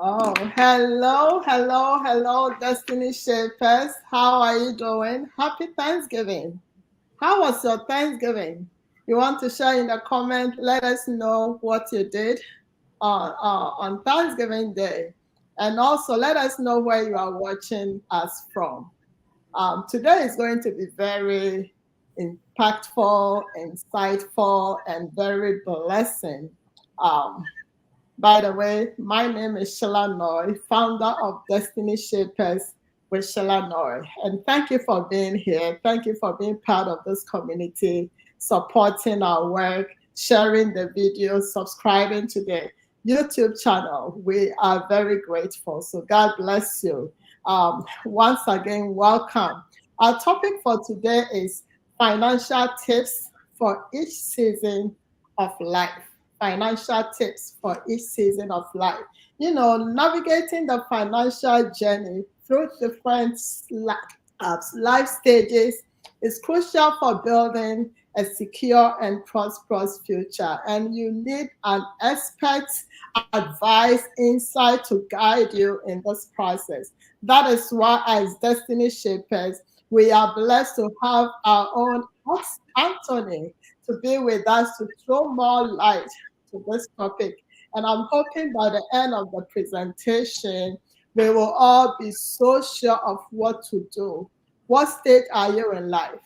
Oh, hello, Destiny Shapers. How are you doing? Happy Thanksgiving. How was your Thanksgiving? You want to share in the comment? Let us know what you did on Thanksgiving Day. And also let us know where you are watching us from. Today is going to be very impactful, insightful, and very blessing. Um, by the way, my name is Sheila Noy, founder of Destiny Shapers with Sheila Noy. And thank you for being here. Thank you for being part of this community, supporting our work, sharing the videos, subscribing to the YouTube channel. We are very grateful. So God bless you. Once again, welcome. Our topic for today is financial tips for each season of life. Financial tips for each season of life. Navigating the financial journey through different life stages is crucial for building a secure and prosperous future. And you need an expert advice, insight to guide you in this process. That is why, as Destiny Shapers, we are blessed to have our own Anthony to be with us to throw more light to this topic. And I'm hoping by the end of the presentation, we will all be so sure of what to do. What stage are you in life?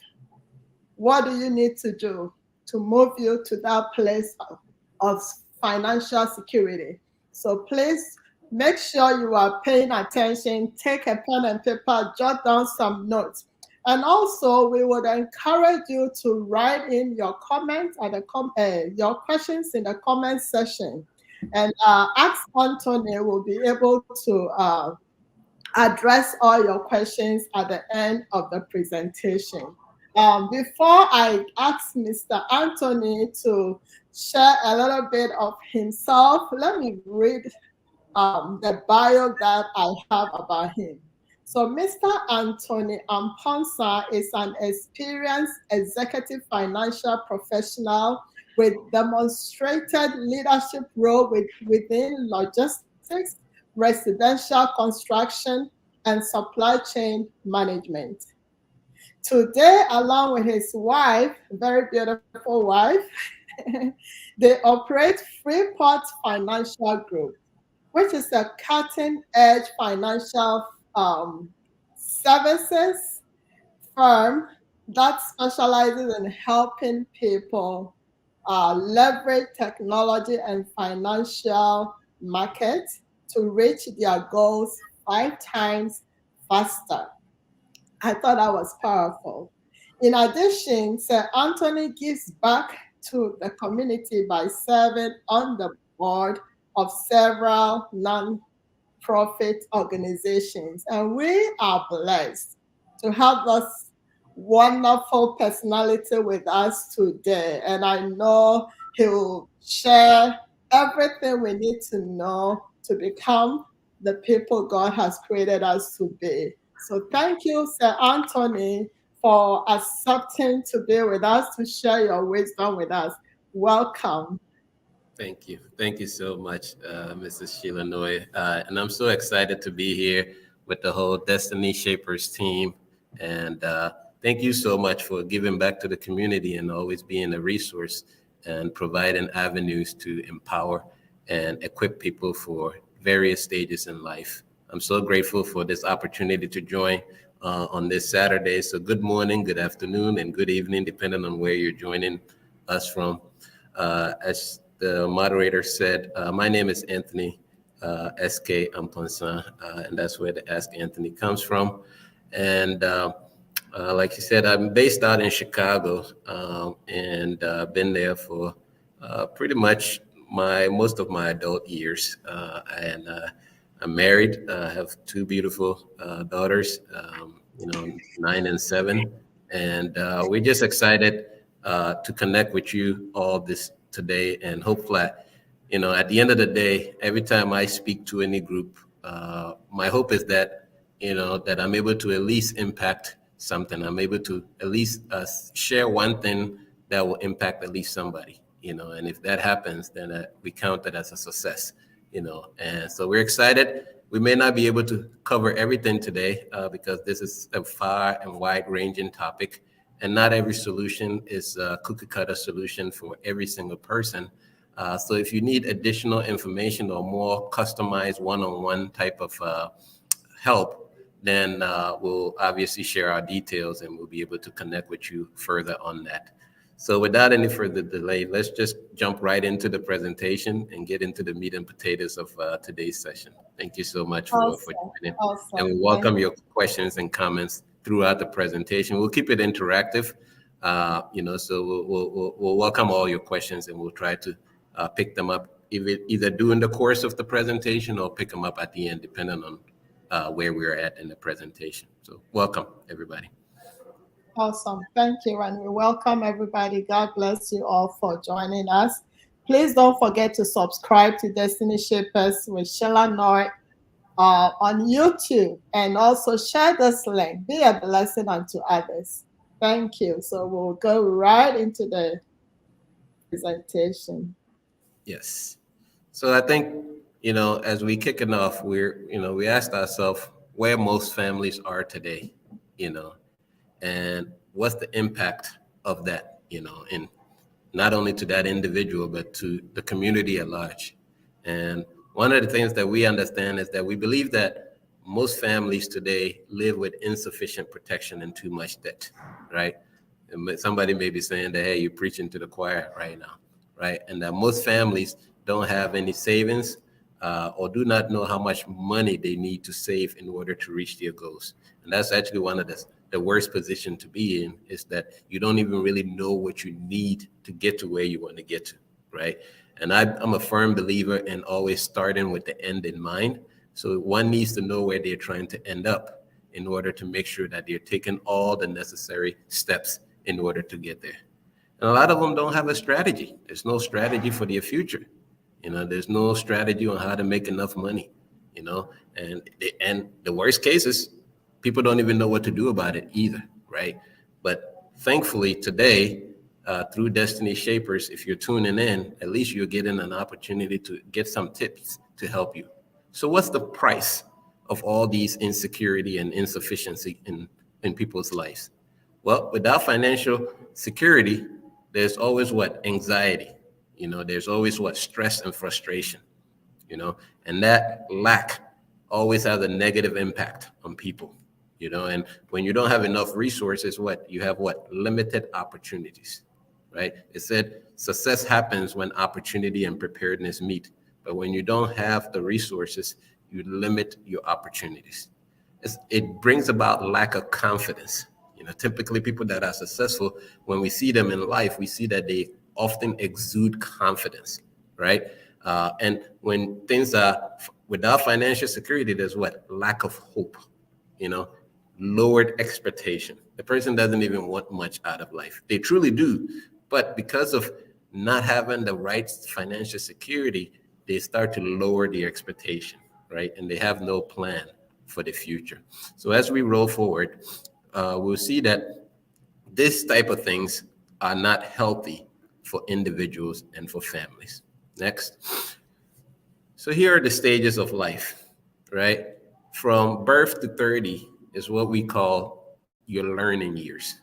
What do you need to do to move you to that place of financial security? So please make sure you are paying attention, take a pen and paper, jot down some notes. And also, we would encourage you to write in your comments and your questions in the comment section. And Ask Anthony will be able to address all your questions at the end of the presentation. Before I ask Mr. Anthony to share a little bit of himself, let me read the bio that I have about him. So, Mr. Anthony Amponsah is an experienced executive financial professional with demonstrated leadership role within logistics, residential construction, and supply chain management. Today, along with his wife, very beautiful wife, they operate Freeport Financial Group, which is a cutting edge financial services firm that specializes in helping people leverage technology and financial markets to reach their goals 5 times faster. I thought that was powerful. In addition, Sir Anthony gives back to the community by serving on the board of several non-profit organizations. And we are blessed to have this wonderful personality with us today. And I know he will share everything we need to know to become the people God has created us to be. So thank you, Sir Anthony, for accepting to be with us to share your wisdom with us. Welcome. Thank you. Thank you so much, Mrs. Sheila Noy. And I'm so excited to be here with the whole Destiny Shapers team. And thank you so much for giving back to the community and always being a resource and providing avenues to empower and equip people for various stages in life. I'm so grateful for this opportunity to join on this Saturday. So good morning, good afternoon, and good evening, depending on where you're joining us from. As the moderator said, my name is Anthony S.K. Amponsah, and that's where the Ask Anthony comes from. And like you said, I'm based out in Chicago, and been there for pretty much most of my adult years. And I'm married. I have two beautiful daughters, 9 and 7, and we're just excited to connect with you all this today. And hopefully, at the end of the day, every time I speak to any group, my hope is that that I'm able to at least impact something. I'm able to at least share one thing that will impact at least somebody. And if that happens, then we count it as a success. And so we're excited. We may not be able to cover everything today because this is a far and wide ranging topic, and not every solution is a cookie cutter solution for every single person. So if you need additional information or more customized one-on-one type of help, then we'll obviously share our details and we'll be able to connect with you further on that. So without any further delay, let's just jump right into the presentation and get into the meat and potatoes of today's session. Thank you so much for Awesome. joining. Awesome. And we welcome your questions and comments throughout the presentation. We'll keep it interactive, so we'll welcome all your questions and we'll try to pick them up either during the course of the presentation or pick them up at the end, depending on where we're at in the presentation. So welcome, everybody. Awesome. Thank you. And we welcome everybody. God bless you all for joining us. Please don't forget to subscribe to Destiny Shapers with Sheila Noy on YouTube, and also share this link. Be a blessing unto others. Thank you. So we'll go right into the presentation. Yes. So I think, as we kick it off, we asked ourselves where most families are today, and what's the impact of that, in not only to that individual, but to the community at large. And one of the things that we understand is that we believe that most families today live with insufficient protection and too much debt, right? And somebody may be saying that, hey, you're preaching to the choir right now, right? And that most families don't have any savings or do not know how much money they need to save in order to reach their goals. And that's actually one of the worst position to be in, is that you don't even really know what you need to get to where you want to get to, right? And I'm a firm believer in always starting with the end in mind. So one needs to know where they're trying to end up in order to make sure that they're taking all the necessary steps in order to get there. And a lot of them don't have a strategy. There's no strategy for their future. There's no strategy on how to make enough money, and the worst cases, people don't even know what to do about it either, right? But thankfully today, through Destiny Shapers, if you're tuning in, at least you're getting an opportunity to get some tips to help you. So what's the price of all these insecurity and insufficiency in people's lives? Well, without financial security, there's always anxiety. There's always stress and frustration, and that lack always has a negative impact on people, and when you don't have enough resources, you have limited opportunities, right? It said success happens when opportunity and preparedness meet, but when you don't have the resources, you limit your opportunities. It brings about lack of confidence. Typically people that are successful, when we see them in life, we see that they often exude confidence, right? And when things are without financial security, there's lack of hope, lowered expectation. The person doesn't even want much out of life. They truly do, but because of not having the right financial security, they start to lower their expectation, right? And they have no plan for the future. So as we roll forward, we'll see that this type of things are not healthy for individuals and for families. Next. So here are the stages of life, right? From birth to 30 is what we call your learning years.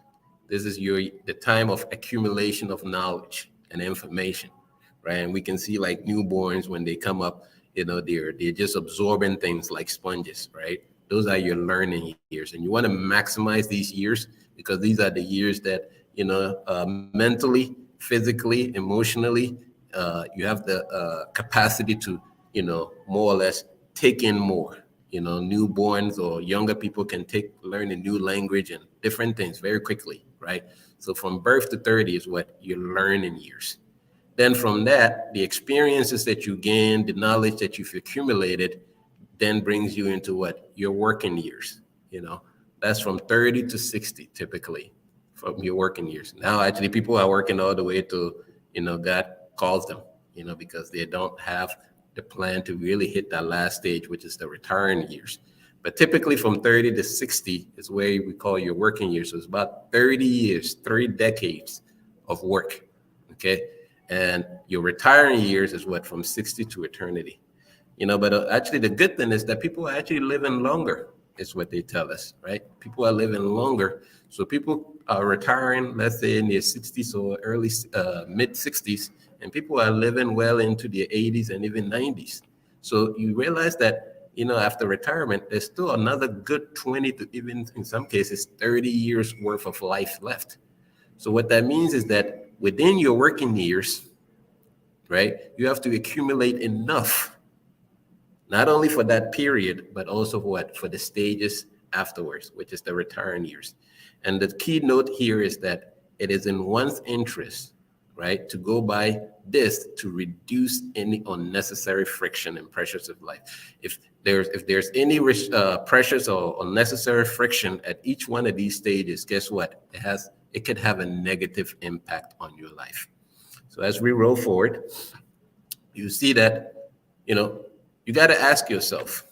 This is the time of accumulation of knowledge and information, right? And we can see newborns when they come up, they're just absorbing things like sponges, right? Those are your learning years, and you want to maximize these years because these are the years that mentally, physically, emotionally, you have the capacity to more or less take in more. Newborns or younger people can learn a new language and different things very quickly, right? So from birth to 30 is your learning years. Then from that, the experiences that you gain, the knowledge that you've accumulated, then brings you into your working years. That's from 30 to 60 typically from your working years. Now actually people are working all the way to God calls them, because they don't have the plan to really hit that last stage, which is the retiring years. But typically from 30 to 60 is where we call your working years. So it's about 30 years, 3 decades of work, okay? And your retiring years is from 60 to eternity. But actually the good thing is that people are actually living longer, is what they tell us, right? People are living longer. So people are retiring, let's say in their 60s or early mid 60s, and people are living well into their 80s and even 90s. So you realize that, after retirement, there's still another good 20 to even in some cases 30 years worth of life left. So what that means is that within your working years, right, you have to accumulate enough, not only for that period, but also for what? For the stages afterwards, which is the retiring years. And the key note here is that it is in one's interest, right, to go by this to reduce any unnecessary friction and pressures of life. If there's any pressures or unnecessary friction at each one of these stages, guess what? It could have a negative impact on your life. So as we roll forward, you see that, you know, you got to ask yourself,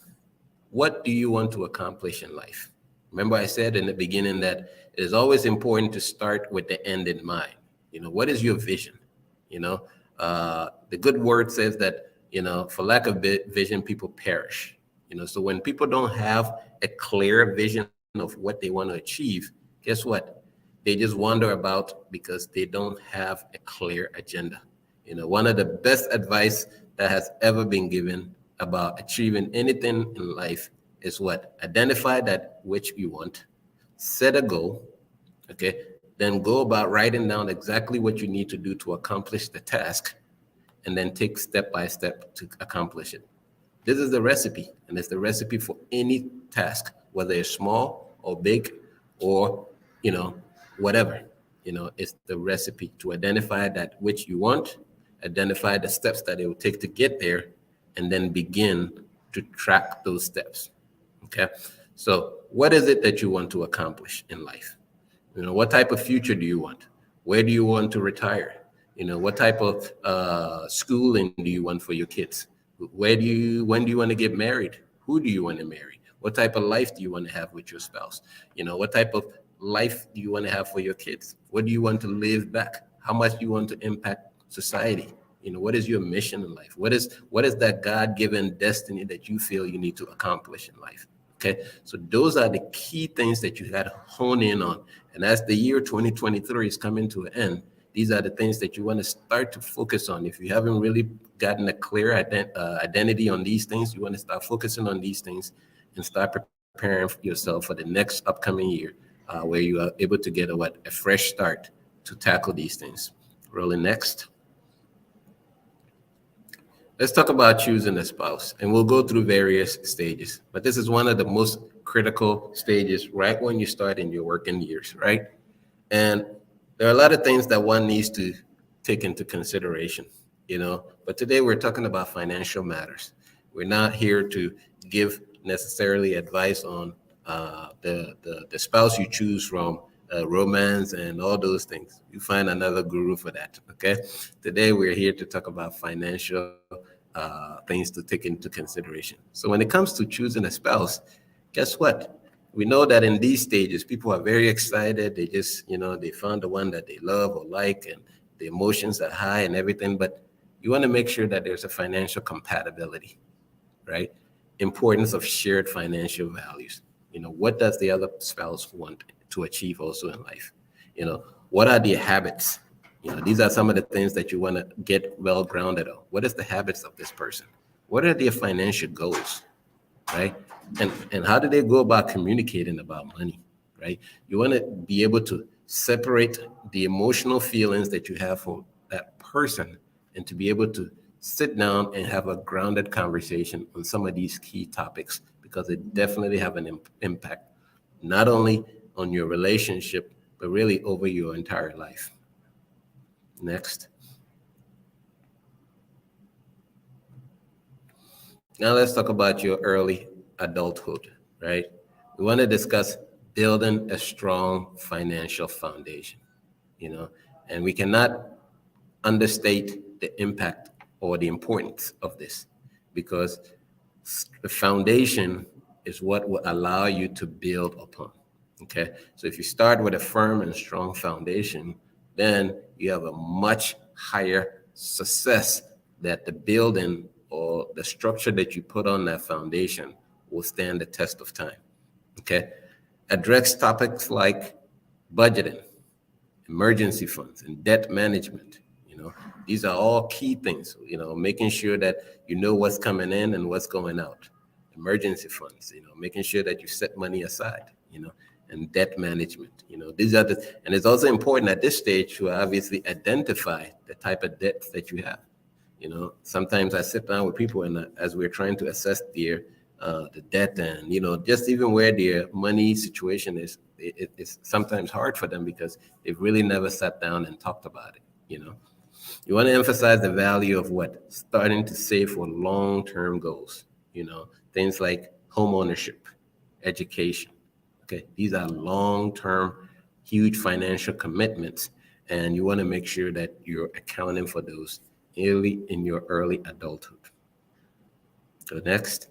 what do you want to accomplish in life? Remember, I said in the beginning that it is always important to start with the end in mind. What is your vision? The good word says that, for lack of vision, people perish. So when people don't have a clear vision of what they want to achieve, guess what? They just wander about because they don't have a clear agenda. One of the best advice that has ever been given about achieving anything in life is what? Identify that which you want, set a goal, okay? Then go about writing down exactly what you need to do to accomplish the task, and then take step by step to accomplish it. This is the recipe, and it's the recipe for any task, whether it's small or big or, you know, whatever. It's the recipe to identify that which you want, identify the steps that it will take to get there, and then begin to track those steps. Okay. So, what is it that you want to accomplish in life? What type of future do you want? Where do you want to retire? What type of schooling do you want for your kids? When do you want to get married? Who do you want to marry? What type of life do you want to have with your spouse? What type of life do you want to have for your kids? What do you want to live back? How much do you want to impact society? What is your mission in life? What is that God-given destiny that you feel you need to accomplish in life? Okay, so those are the key things that you got to hone in on. And as the year 2023 is coming to an end, these are the things that you want to start to focus on. If you haven't really gotten a clear identity on these things, you want to start focusing on these things and start preparing yourself for the next upcoming year, where you are able to get a fresh start to tackle these things. Rolling next. Let's talk about choosing a spouse, and we'll go through various stages. But this is one of the most critical stages right when you start in your working years, right? And there are a lot of things that one needs to take into consideration, But today we're talking about financial matters. We're not here to give necessarily advice on the spouse you choose from, romance and all those things. You find another guru for that, okay? Today we're here to talk about financial things to take into consideration. So when it comes to choosing a spouse, guess what? We know that in these stages, people are very excited. They just, they found the one that they love or like, and the emotions are high and everything. But you want to make sure that there's a financial compatibility, right? Importance of shared financial values. What does the other spouse want to achieve also in life? What are their habits? These are some of the things that you want to get well grounded on. What is the habits of this person? What are their financial goals, right? And how do they go about communicating about money, right? You want to be able to separate the emotional feelings that you have for that person and to be able to sit down and have a grounded conversation on some of these key topics, because it definitely have an impact, not only on your relationship, but really over your entire life. Next. Now let's talk about your early adulthood, right? We want to discuss building a strong financial foundation, and we cannot understate the impact or the importance of this, because the foundation is what will allow you to build upon. Okay, so if you start with a firm and strong foundation, then you have a much higher success that the building, or the structure that you put on that foundation will stand the test of time. Okay. Address topics like budgeting, emergency funds, and debt management. These are all key things, making sure that you know what's coming in and what's going out. Emergency funds, making sure that you set money aside, and debt management. These are and it's also important at this stage to obviously identify the type of debts that you have. Sometimes I sit down with people and as we're trying to assess the debt and, just even where their money situation is, it's sometimes hard for them because they've really never sat down and talked about it. You want to emphasize the value of what? Starting to save for long-term goals, things like home ownership, education. Okay. These are long-term, huge financial commitments. And you want to make sure that you're accounting for those early in your early adulthood. So next.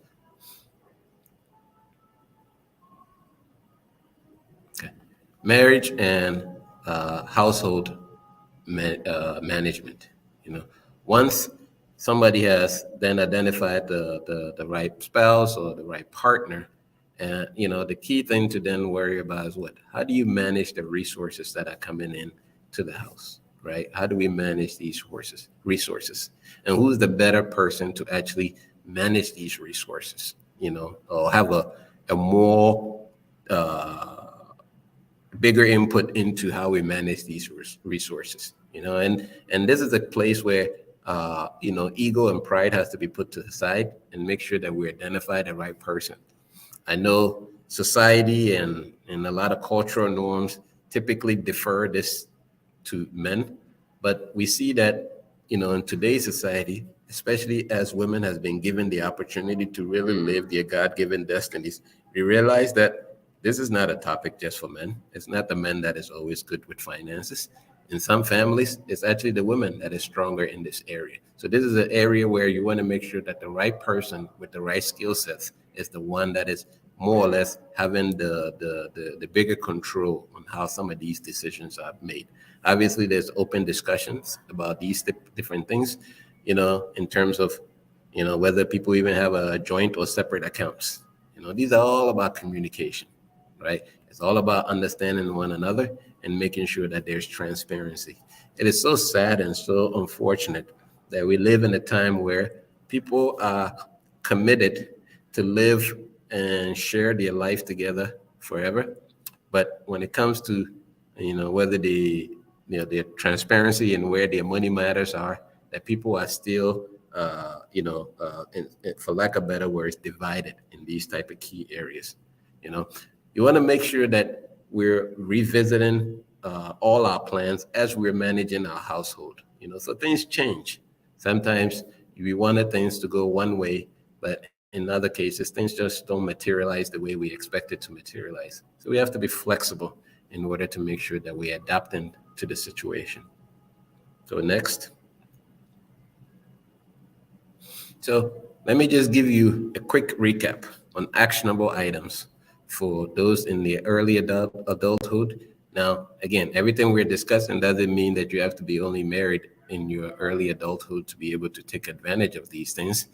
Okay. Marriage and household management. Once somebody has then identified the right spouse or the right partner, and the key thing to then worry about is what? How do you manage the resources that are coming in to the house, right? How do we manage these resources, and who's the better person to actually manage these resources? Or have a more bigger input into how we manage these resources. And this is a place where ego and pride has to be put to the side and make sure that we identify the right person. I know society and a lot of cultural norms typically defer this to men, but we see that, in today's society, especially as women has been given the opportunity to really live their God-given destinies, we realize that this is not a topic just for men. It's not the men that is always good with finances. In some families, it's actually the women that is stronger in this area. So this is an area where you want to make sure that the right person with the right skill sets is the one that is more or less having the bigger control on how some of these decisions are made. Obviously, there's open discussions about these different things, in terms of, whether people even have a joint or separate accounts. These are all about communication, right? It's all about understanding one another and making sure that there's transparency. It is so sad and so unfortunate that we live in a time where people are committed to live and share their life together forever. But when it comes to, whether their transparency and where their money matters are, that people are still, for lack of better words, divided in these type of key areas. You want to make sure that we're revisiting all our plans as we're managing our household. So things change. Sometimes we wanted things to go one way, but in other cases, things just don't materialize the way we expect it to materialize. So we have to be flexible in order to make sure that we adapt to the situation. So next. So let me just give you a quick recap on actionable items for those in the early adulthood. Now, again, everything we're discussing doesn't mean that you have to be only married in your early adulthood to be able to take advantage of these things.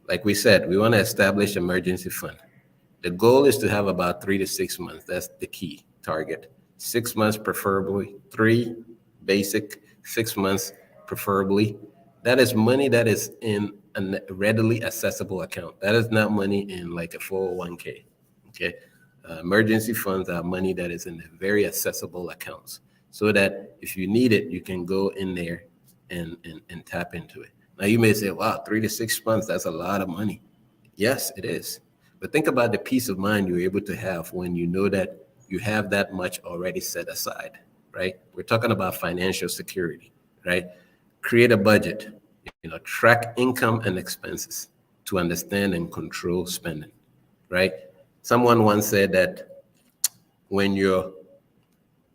Like we said, we want to establish emergency fund. The goal is to have about 3 to 6 months. That's the key target. 6 months preferably, 3 basic, 6 months preferably. That is money that is in a readily accessible account. That is not money in like a 401k. Okay. Emergency funds are money that is in very accessible accounts so that if you need it, you can go in there and tap into it. Now you may say, wow, 3 to 6 months, that's a lot of money. Yes, it is. But think about the peace of mind you're able to have when you know that you have that much already set aside, right? We're talking about financial security, right? Create a budget, track income and expenses to understand and control spending, right? Someone once said that when your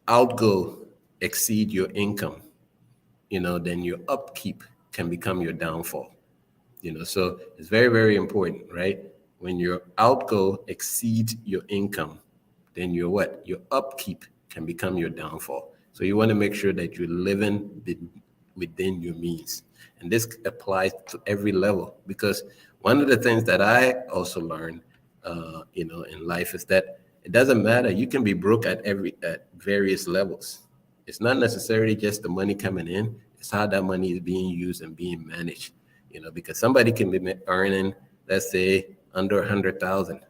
outgo exceed your income, then your upkeep can become your downfall. So it's very, very important, right? When your outgo exceeds your income, then your upkeep can become your downfall. So you want to make sure that you're living within your means. And this applies to every level, because one of the things that I also learned, in life is that it doesn't matter. You can be broke at various levels. It's not necessarily just the money coming in. It's how that money is being used and being managed. Because somebody can be earning, let's say, under 100,000,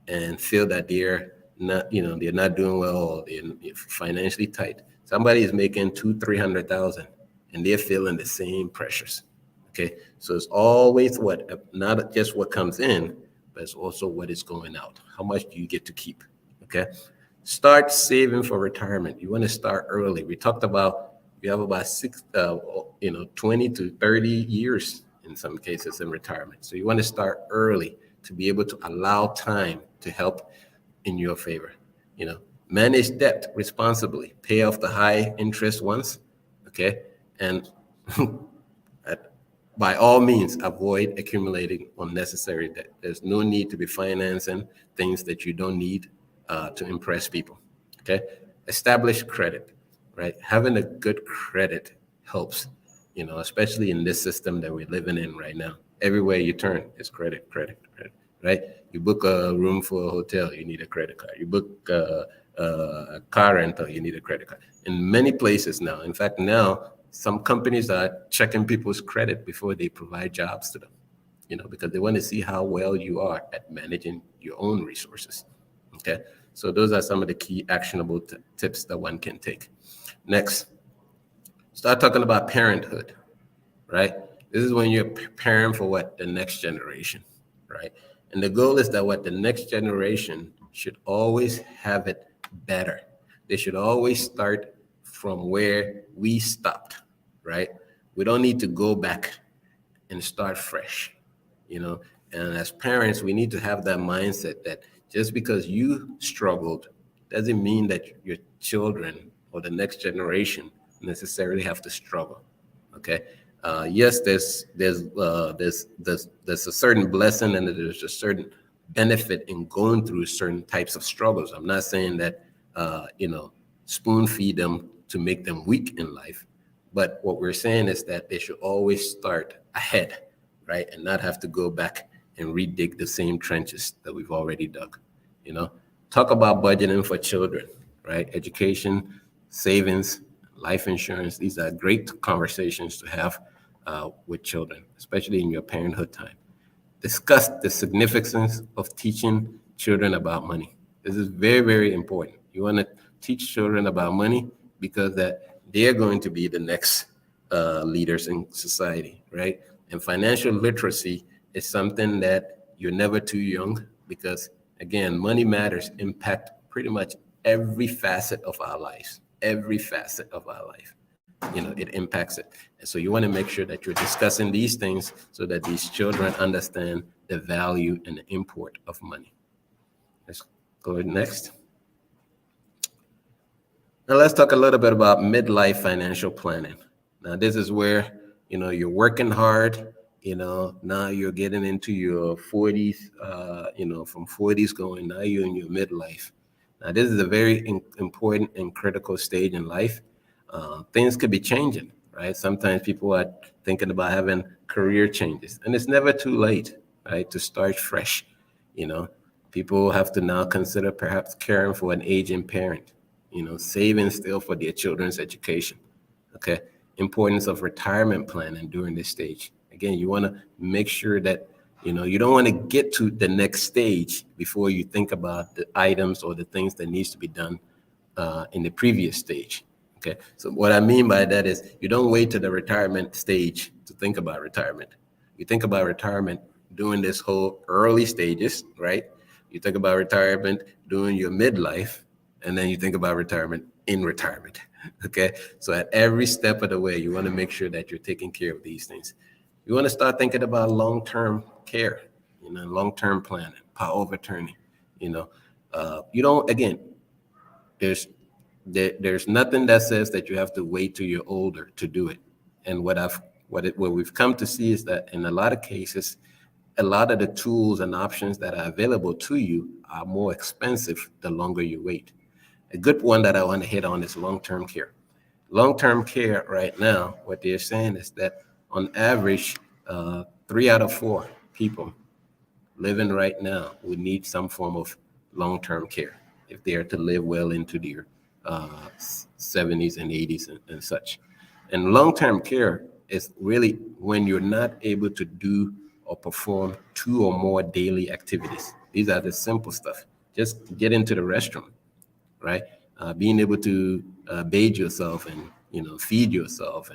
and feel that they're not doing well, or they're financially tight. Somebody is making 200,000, 300,000, and they're feeling the same pressures. Okay, so it's always not just what comes in, but it's also what is going out. How much do you get to keep? Okay, start saving for retirement. You want to start early. We talked about you have about 20 to 30 years in some cases in retirement. So you want to start early to be able to allow time to help in your favor. Manage debt responsibly, pay off the high interest ones, okay? And by all means, avoid accumulating unnecessary debt. There's no need to be financing things that you don't need to impress people, okay? Establish credit, right? Having a good credit helps, especially in this system that we're living in right now. Everywhere you turn is credit, credit, credit, right? You book a room for a hotel, you need a credit card. You book a car rental, you need a credit card. In many places now, in fact, now some companies are checking people's credit before they provide jobs to them, because they want to see how well you are at managing your own resources. Okay, so those are some of the key actionable tips that one can take. Next, start talking about parenthood, right? This is when you're preparing for the next generation, right? And the goal is that the next generation should always have it better. They should always start from where we stopped, right? We don't need to go back and start fresh, And as parents, we need to have that mindset that just because you struggled doesn't mean that your children or the next generation necessarily have to struggle. Okay. Yes, there's a certain blessing and there's a certain benefit in going through certain types of struggles. I'm not saying that spoon feed them to make them weak in life, but what we're saying is that they should always start ahead, right, and not have to go back and redig the same trenches that we've already dug. Talk about budgeting for children, right? Education, savings, life insurance. These are great conversations to have with children, especially in your parenthood time. Discuss the significance of teaching children about money. This is very, very important. You want to teach children about money because that they're going to be the next leaders in society, right? And financial literacy is something that you're never too young, because again, money matters impact pretty much every facet of our lives. Every facet of our life, it impacts it. And so you want to make sure that you're discussing these things so that these children understand the value and the import of money. Let's go next. Now let's talk a little bit about midlife financial planning. Now this is where, you're working hard, now you're getting into your 40s, from 40s going, now you're in your midlife. Now this is a very important and critical stage in life. Things could be changing, right? Sometimes people are thinking about having career changes, and it's never too late, right, to start fresh. People have to now consider perhaps caring for an aging parent, saving still for their children's education. Okay, importance of retirement planning during this stage. Again, you want to make sure that you don't want to get to the next stage before you think about the items or the things that needs to be done in the previous stage. Okay, so what I mean by that is you don't wait to the retirement stage to think about retirement. You think about retirement during this whole early stages, right? You think about retirement during your midlife, and then you think about retirement in retirement. Okay, so at every step of the way, you want to make sure that you're taking care of these things. You want to start thinking about long-term care, long-term planning, power of attorney. You don't, again, there's nothing that says that you have to wait till you're older to do it. And what we've come to see is that in a lot of cases, a lot of the tools and options that are available to you are more expensive the longer you wait. A good one that I want to hit on is long-term care. Long-term care right now, what they're saying is that on average, 3 out of 4 people living right now would need some form of long-term care if they are to live well into their 70s and 80s and such. And long-term care is really when you're not able to do or perform 2 or more daily activities. These are the simple stuff. Just get into the restroom, right? Being able to bathe yourself and feed yourself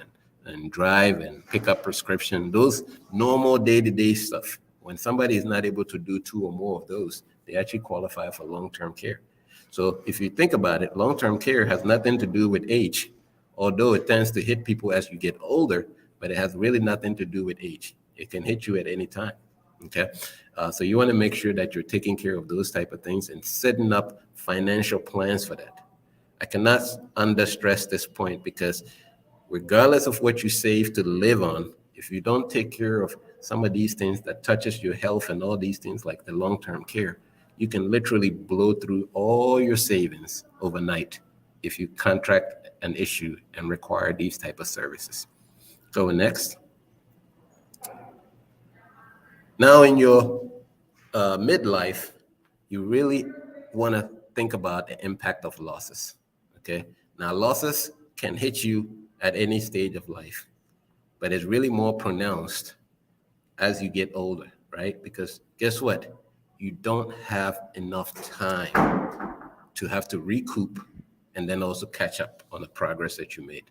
and drive and pick up prescription, those normal day-to-day stuff. When somebody is not able to do 2 or more of those, they actually qualify for long-term care. So if you think about it, long-term care has nothing to do with age, although it tends to hit people as you get older, but it has really nothing to do with age. It can hit you at any time. Okay, so you want to make sure that you're taking care of those type of things and setting up financial plans for that. I cannot understress this point because regardless of what you save to live on, if you don't take care of some of these things that touches your health and all these things like the long-term care, you can literally blow through all your savings overnight if you contract an issue and require these type of services. So next. Now in your midlife, you really want to think about the impact of losses. Okay. Now losses can hit you at any stage of life, but it's really more pronounced as you get older, right? Because guess what? You don't have enough time to have to recoup and then also catch up on the progress that you made.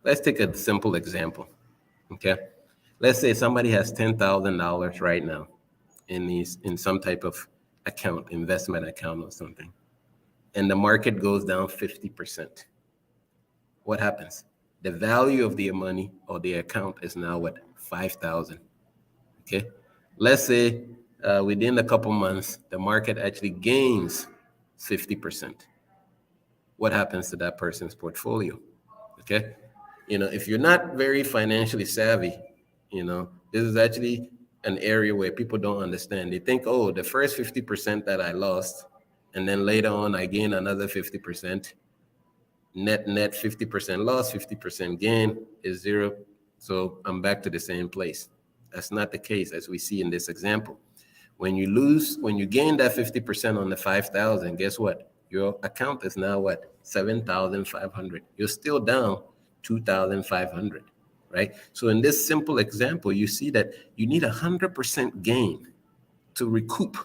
Let's take a simple example. Okay. Let's say somebody has $10,000 right now in some type of account, investment account or something, and the market goes down 50%. What happens? The value of their money or their account is now what? 5,000. Okay. Let's say within a couple months, the market actually gains 50%. What happens to that person's portfolio? Okay. If you're not very financially savvy, this is actually an area where people don't understand. They think, oh, the first 50% that I lost, and then later on I gain another 50%. Net 50% loss, 50% gain is zero. So I'm back to the same place. That's not the case as we see in this example. When you gain that 50% on the 5,000, guess what? Your account is now what? 7,500. You're still down 2,500, right? So in this simple example, you see that you need 100% gain to recoup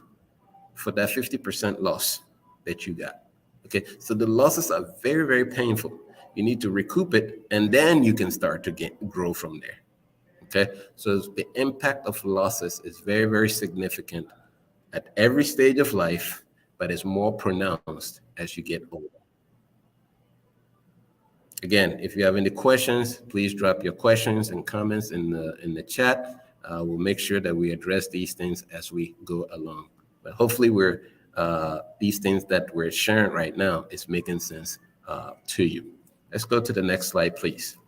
for that 50% loss that you got. Okay, so the losses are very, very painful. You need to recoup it, and then you can start to grow from there. Okay, so the impact of losses is very, very significant at every stage of life, but it's more pronounced as you get older. Again, if you have any questions, please drop your questions and comments in the chat. We'll make sure that we address these things as we go along. But hopefully, these things that we're sharing right now is making sense to you. Let's go to the next slide, please.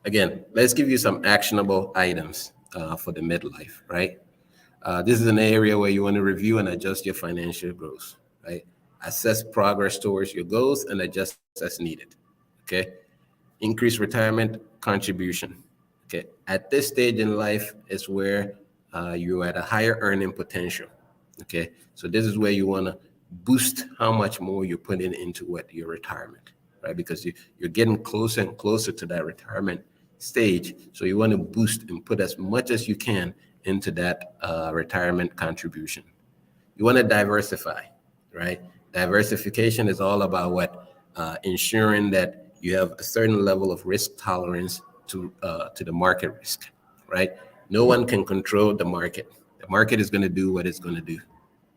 Again, let's give you some actionable items for the midlife, right? This is an area where you want to review and adjust your financial goals, right? Assess progress towards your goals and adjust as needed, okay? Increase retirement contribution, okay? At this stage in life is where you're at a higher earning potential, okay? So this is where you want to boost how much more you're putting into your retirement, right? Because you're getting closer and closer to that retirement stage. So you want to boost and put as much as you can into that retirement contribution. You want to diversify, right? Diversification is all about what? Ensuring that you have a certain level of risk tolerance to the market risk, right? No one can control the market. The market is going to do what it's going to do,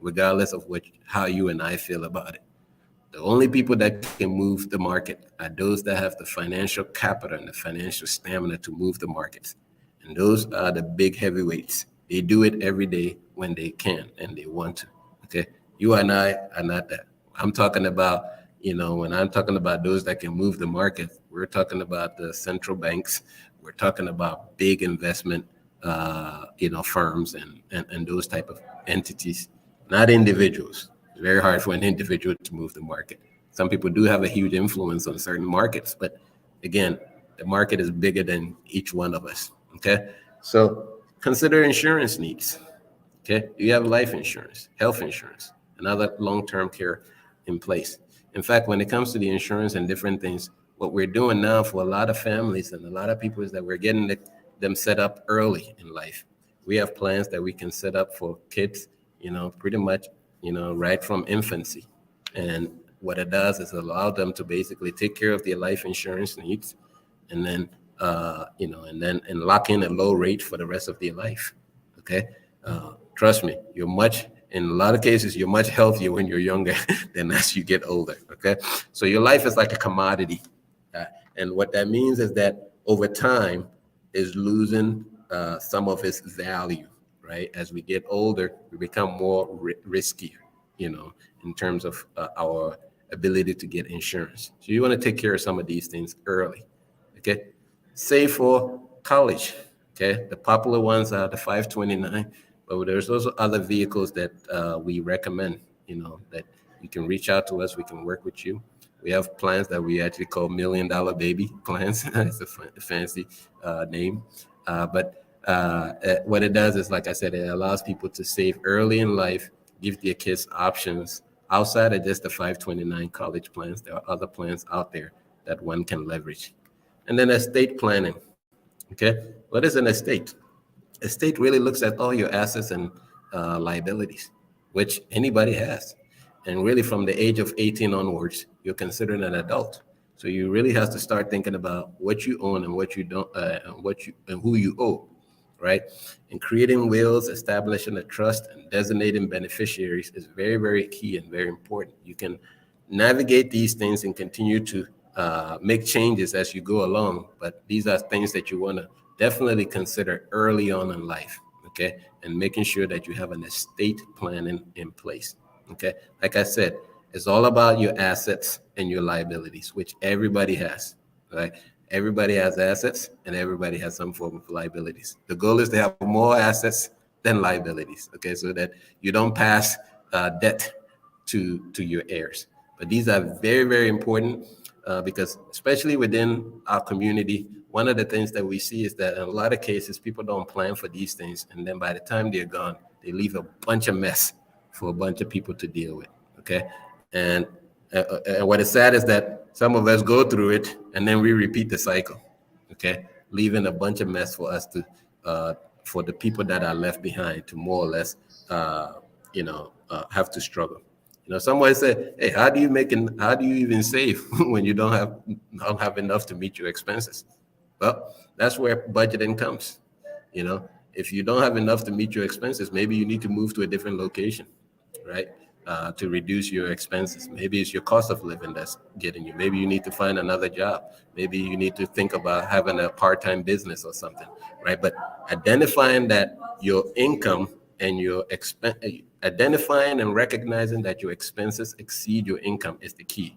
regardless of how you and I feel about it. The only people that can move the market are those that have the financial capital and the financial stamina to move the markets. And those are the big heavyweights. They do it every day when they can and they want to. Okay. You and I are not that. I'm talking about, when I'm talking about those that can move the market, we're talking about the central banks. We're talking about big investment, firms and those type of entities, not individuals. It's very hard for an individual to move the market. Some people do have a huge influence on certain markets, but again, The market is bigger than each one of us. Okay. So consider insurance needs. Okay. Do you have life insurance, health insurance, and other long-term care in place? In fact, when it comes to the insurance and different things, what we're doing now for a lot of families and a lot of people is that we're getting them set up early in life. We have plans that we can set up for kids, pretty much, right from infancy. And what it does is allow them to basically take care of their life insurance needs, and then and lock in a low rate for the rest of their life. Okay, trust me, in a lot of cases you're much healthier when you're younger than as you get older. Okay, so your life is like a commodity, and what that means is that over time is losing some of its value. Right, as we get older, we become more riskier, in terms of our ability to get insurance. So you want to take care of some of these things early. Okay, save for college. Okay, the popular ones are the 529, but there's also other vehicles that we recommend. That you can reach out to us. We can work with you. We have plans that we actually call $1 million baby plans. It's a fancy name, but what it does is, like I said, it allows people to save early in life, give their kids options outside of just the 529 college plans. There are other plans out there that one can leverage. And then estate planning. Okay, what is an estate? Estate really looks at all your assets and liabilities, which anybody has. And really, from the age of 18 onwards, you're considered an adult. So you really have to start thinking about what you own and what you don't, and who you owe, right? And creating wills, establishing a trust, and designating beneficiaries is very, very key and very important. You can navigate these things and continue to make changes as you go along, but these are things that you want to definitely consider early on in life. Okay, and making sure that you have an estate planning in place. Okay, like I said, it's all about your assets and your liabilities, which everybody has, right? Everybody has assets and everybody has some form of liabilities. The goal is to have more assets than liabilities, okay, so that you don't pass debt to your heirs. But these are very, very important because especially within our community, one of the things that we see is that in a lot of cases, people don't plan for these things. And then by the time they're gone, they leave a bunch of mess for a bunch of people to deal with, okay? And what is sad is that some of us go through it and then we repeat the cycle, okay? Leaving a bunch of mess for us to, for the people that are left behind to more or less, have to struggle. Somebody said, "Hey, how do you even save when you don't have enough to meet your expenses?" Well, that's where budgeting comes. If you don't have enough to meet your expenses, maybe you need to move to a different location, right? To reduce your expenses. Maybe it's your cost of living that's getting you. Maybe you need to find another job. Maybe you need to think about having a part-time business or something, right? But identifying that your income and identifying and recognizing that your expenses exceed your income is the key.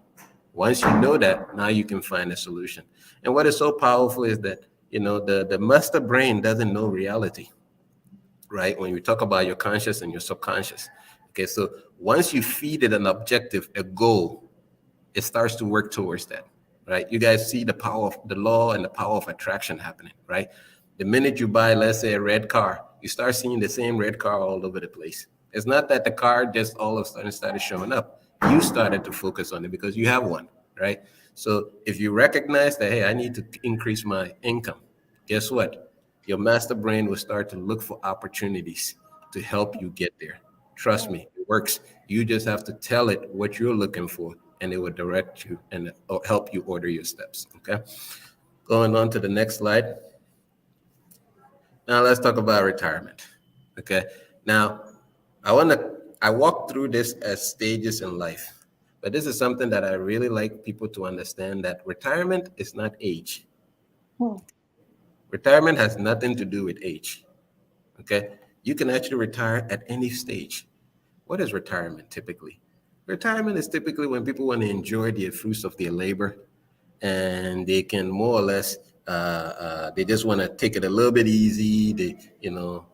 Once you know that, now you can find a solution. And what is so powerful is that, the master brain doesn't know reality, right? When you talk about your conscious and your subconscious. Okay, so once you feed it an objective, a goal, it starts to work towards that, right? You guys see the power of the law and the power of attraction happening, right? The minute you buy, let's say, a red car, you start seeing the same red car all over the place. It's not that the car just all of a sudden started showing up. You started to focus on it because you have one, right? So if you recognize that, hey, I need to increase my income, guess what? Your master brain will start to look for opportunities to help you get there. Trust me, it works. You just have to tell it what you're looking for, and it will direct you and help you order your steps. Okay. Going on to the next slide. Now let's talk about retirement. Okay. Now, I walk through this as stages in life, but this is something that I really like people to understand, that retirement is not age. Retirement has nothing to do with age. Okay. You can actually retire at any stage. What is retirement typically? Retirement is typically when people want to enjoy the fruits of their labor, and they can more or less, they just want to take it a little bit easy. They,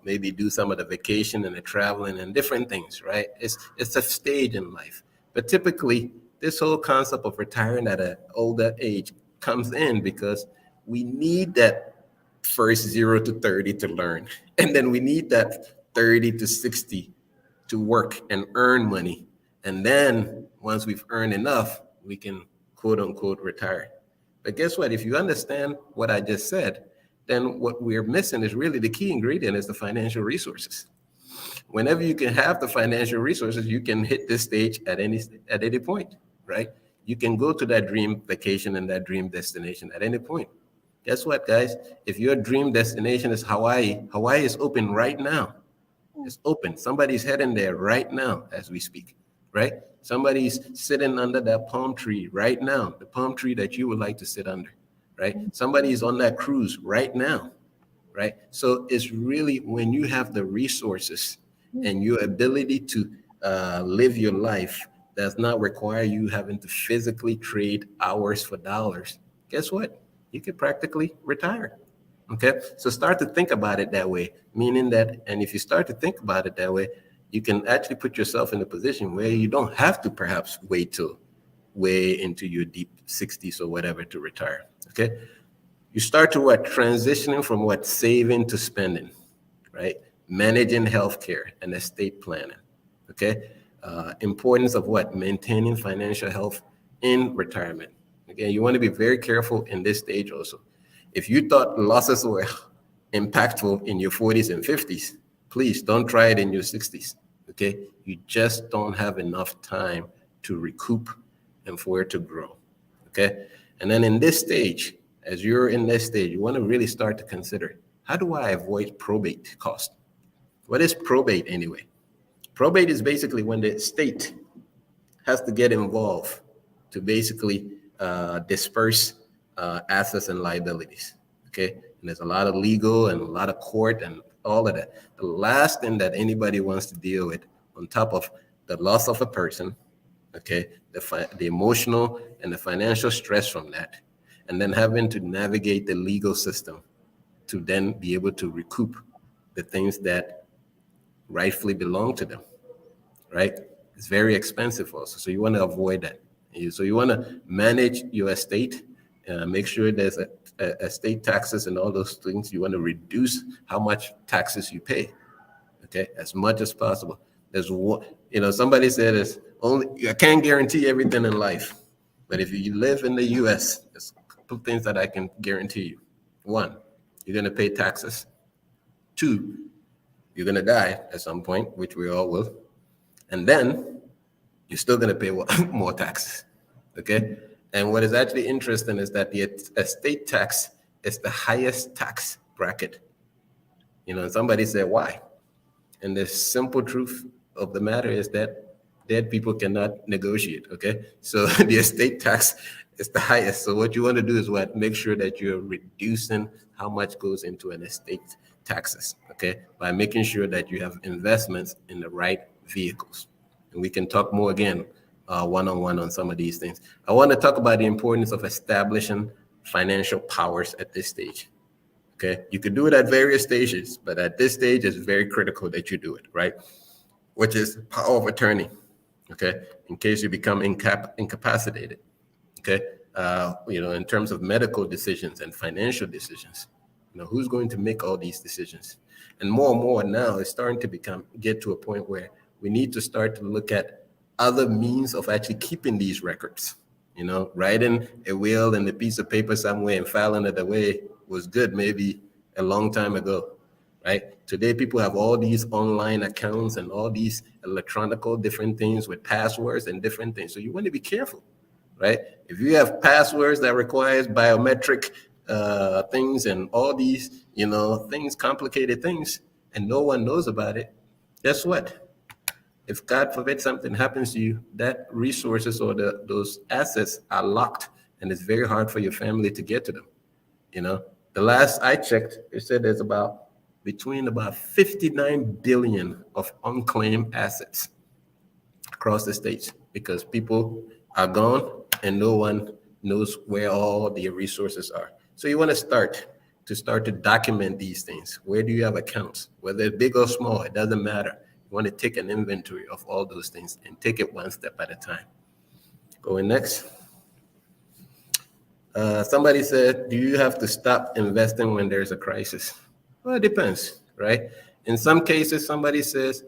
maybe do some of the vacation and the traveling and different things, right? It's a stage in life. But typically, this whole concept of retiring at an older age comes in because we need that first 0 to 30 to learn. And then we need that 30 to 60 to work and earn money. And then once we've earned enough, we can quote unquote retire. But guess what? If you understand what I just said, then what we're missing is really the key ingredient is the financial resources. Whenever you can have the financial resources, you can hit this stage at any point, right? You can go to that dream vacation and that dream destination at any point. Guess what, guys? If your dream destination is Hawaii, Hawaii is open right now. It's open. Somebody's heading there right now as we speak, right? Somebody's sitting under that palm tree right now, the palm tree that you would like to sit under, right? Somebody's on that cruise right now, right? So it's really when you have the resources and your ability to live your life does not require you having to physically trade hours for dollars. Guess what? You could practically retire. Okay, so start to think about it that way, meaning that, and if you start to think about it that way, you can actually put yourself in a position where you don't have to perhaps wait till way into your deep 60s or whatever to retire. Okay, you start to what? Transitioning from what? Saving to spending, right? Managing healthcare and estate planning. Okay, importance of what? Maintaining financial health in retirement. Again, you want to be very careful in this stage also. If you thought losses were impactful in your 40s and 50s, please don't try it in your 60s. Okay, you just don't have enough time to recoup and for it to grow. Okay, and then in this stage, as you're in this stage, you want to really start to consider, how do I avoid probate cost? What is probate anyway? Probate is basically when the state has to get involved to basically disperse assets and liabilities. Okay, and there's a lot of legal and a lot of court and all of that. The last thing that anybody wants to deal with, on top of the loss of a person, okay, the emotional and the financial stress from that, and then having to navigate the legal system to then be able to recoup the things that rightfully belong to them, right? It's very expensive also. So you want to avoid that. So you want to manage your estate, make sure there's estate taxes and all those things. You want to reduce how much taxes you pay, okay, as much as possible. There's one, somebody said it's only, I can't guarantee everything in life, but if you live in the U.S., there's a couple of things that I can guarantee you. One, you're going to pay taxes. Two, you're going to die at some point, which we all will. And then you're still going to pay more taxes, okay? And what is actually interesting is that the estate tax is the highest tax bracket. Somebody said, why? And the simple truth of the matter is that dead people cannot negotiate, okay? So the estate tax is the highest. So what you want to do is what? Make sure that you're reducing how much goes into an estate taxes, okay? By making sure that you have investments in the right vehicles. And we can talk more again, one-on-one on some of these things. I want to talk about the importance of establishing financial powers at this stage. Okay, you could do it at various stages, but at this stage, it's very critical that you do it, right? Which is power of attorney. Okay, in case you become incapacitated. Okay, in terms of medical decisions and financial decisions, who's going to make all these decisions? And more now, it's starting to get to a point where we need to start to look at other means of actually keeping these records. Writing a will in a piece of paper somewhere and filing it away was good maybe a long time ago, right? Today, people have all these online accounts and all these electronical different things with passwords and different things. So you want to be careful, right? If you have passwords that requires biometric things and all these, things, complicated things, and no one knows about it, guess what? If God forbid something happens to you, that resources or those assets are locked, and it's very hard for your family to get to them. The last I checked, it said there's between about 59 billion of unclaimed assets across the states because people are gone and no one knows where all their resources are. So you want to start to document these things. Where do you have accounts? Whether big or small, it doesn't matter. You want to take an inventory of all those things and take it one step at a time. Going next. Somebody said, do you have to stop investing when there's a crisis? Well, it depends, right? In some cases, somebody says,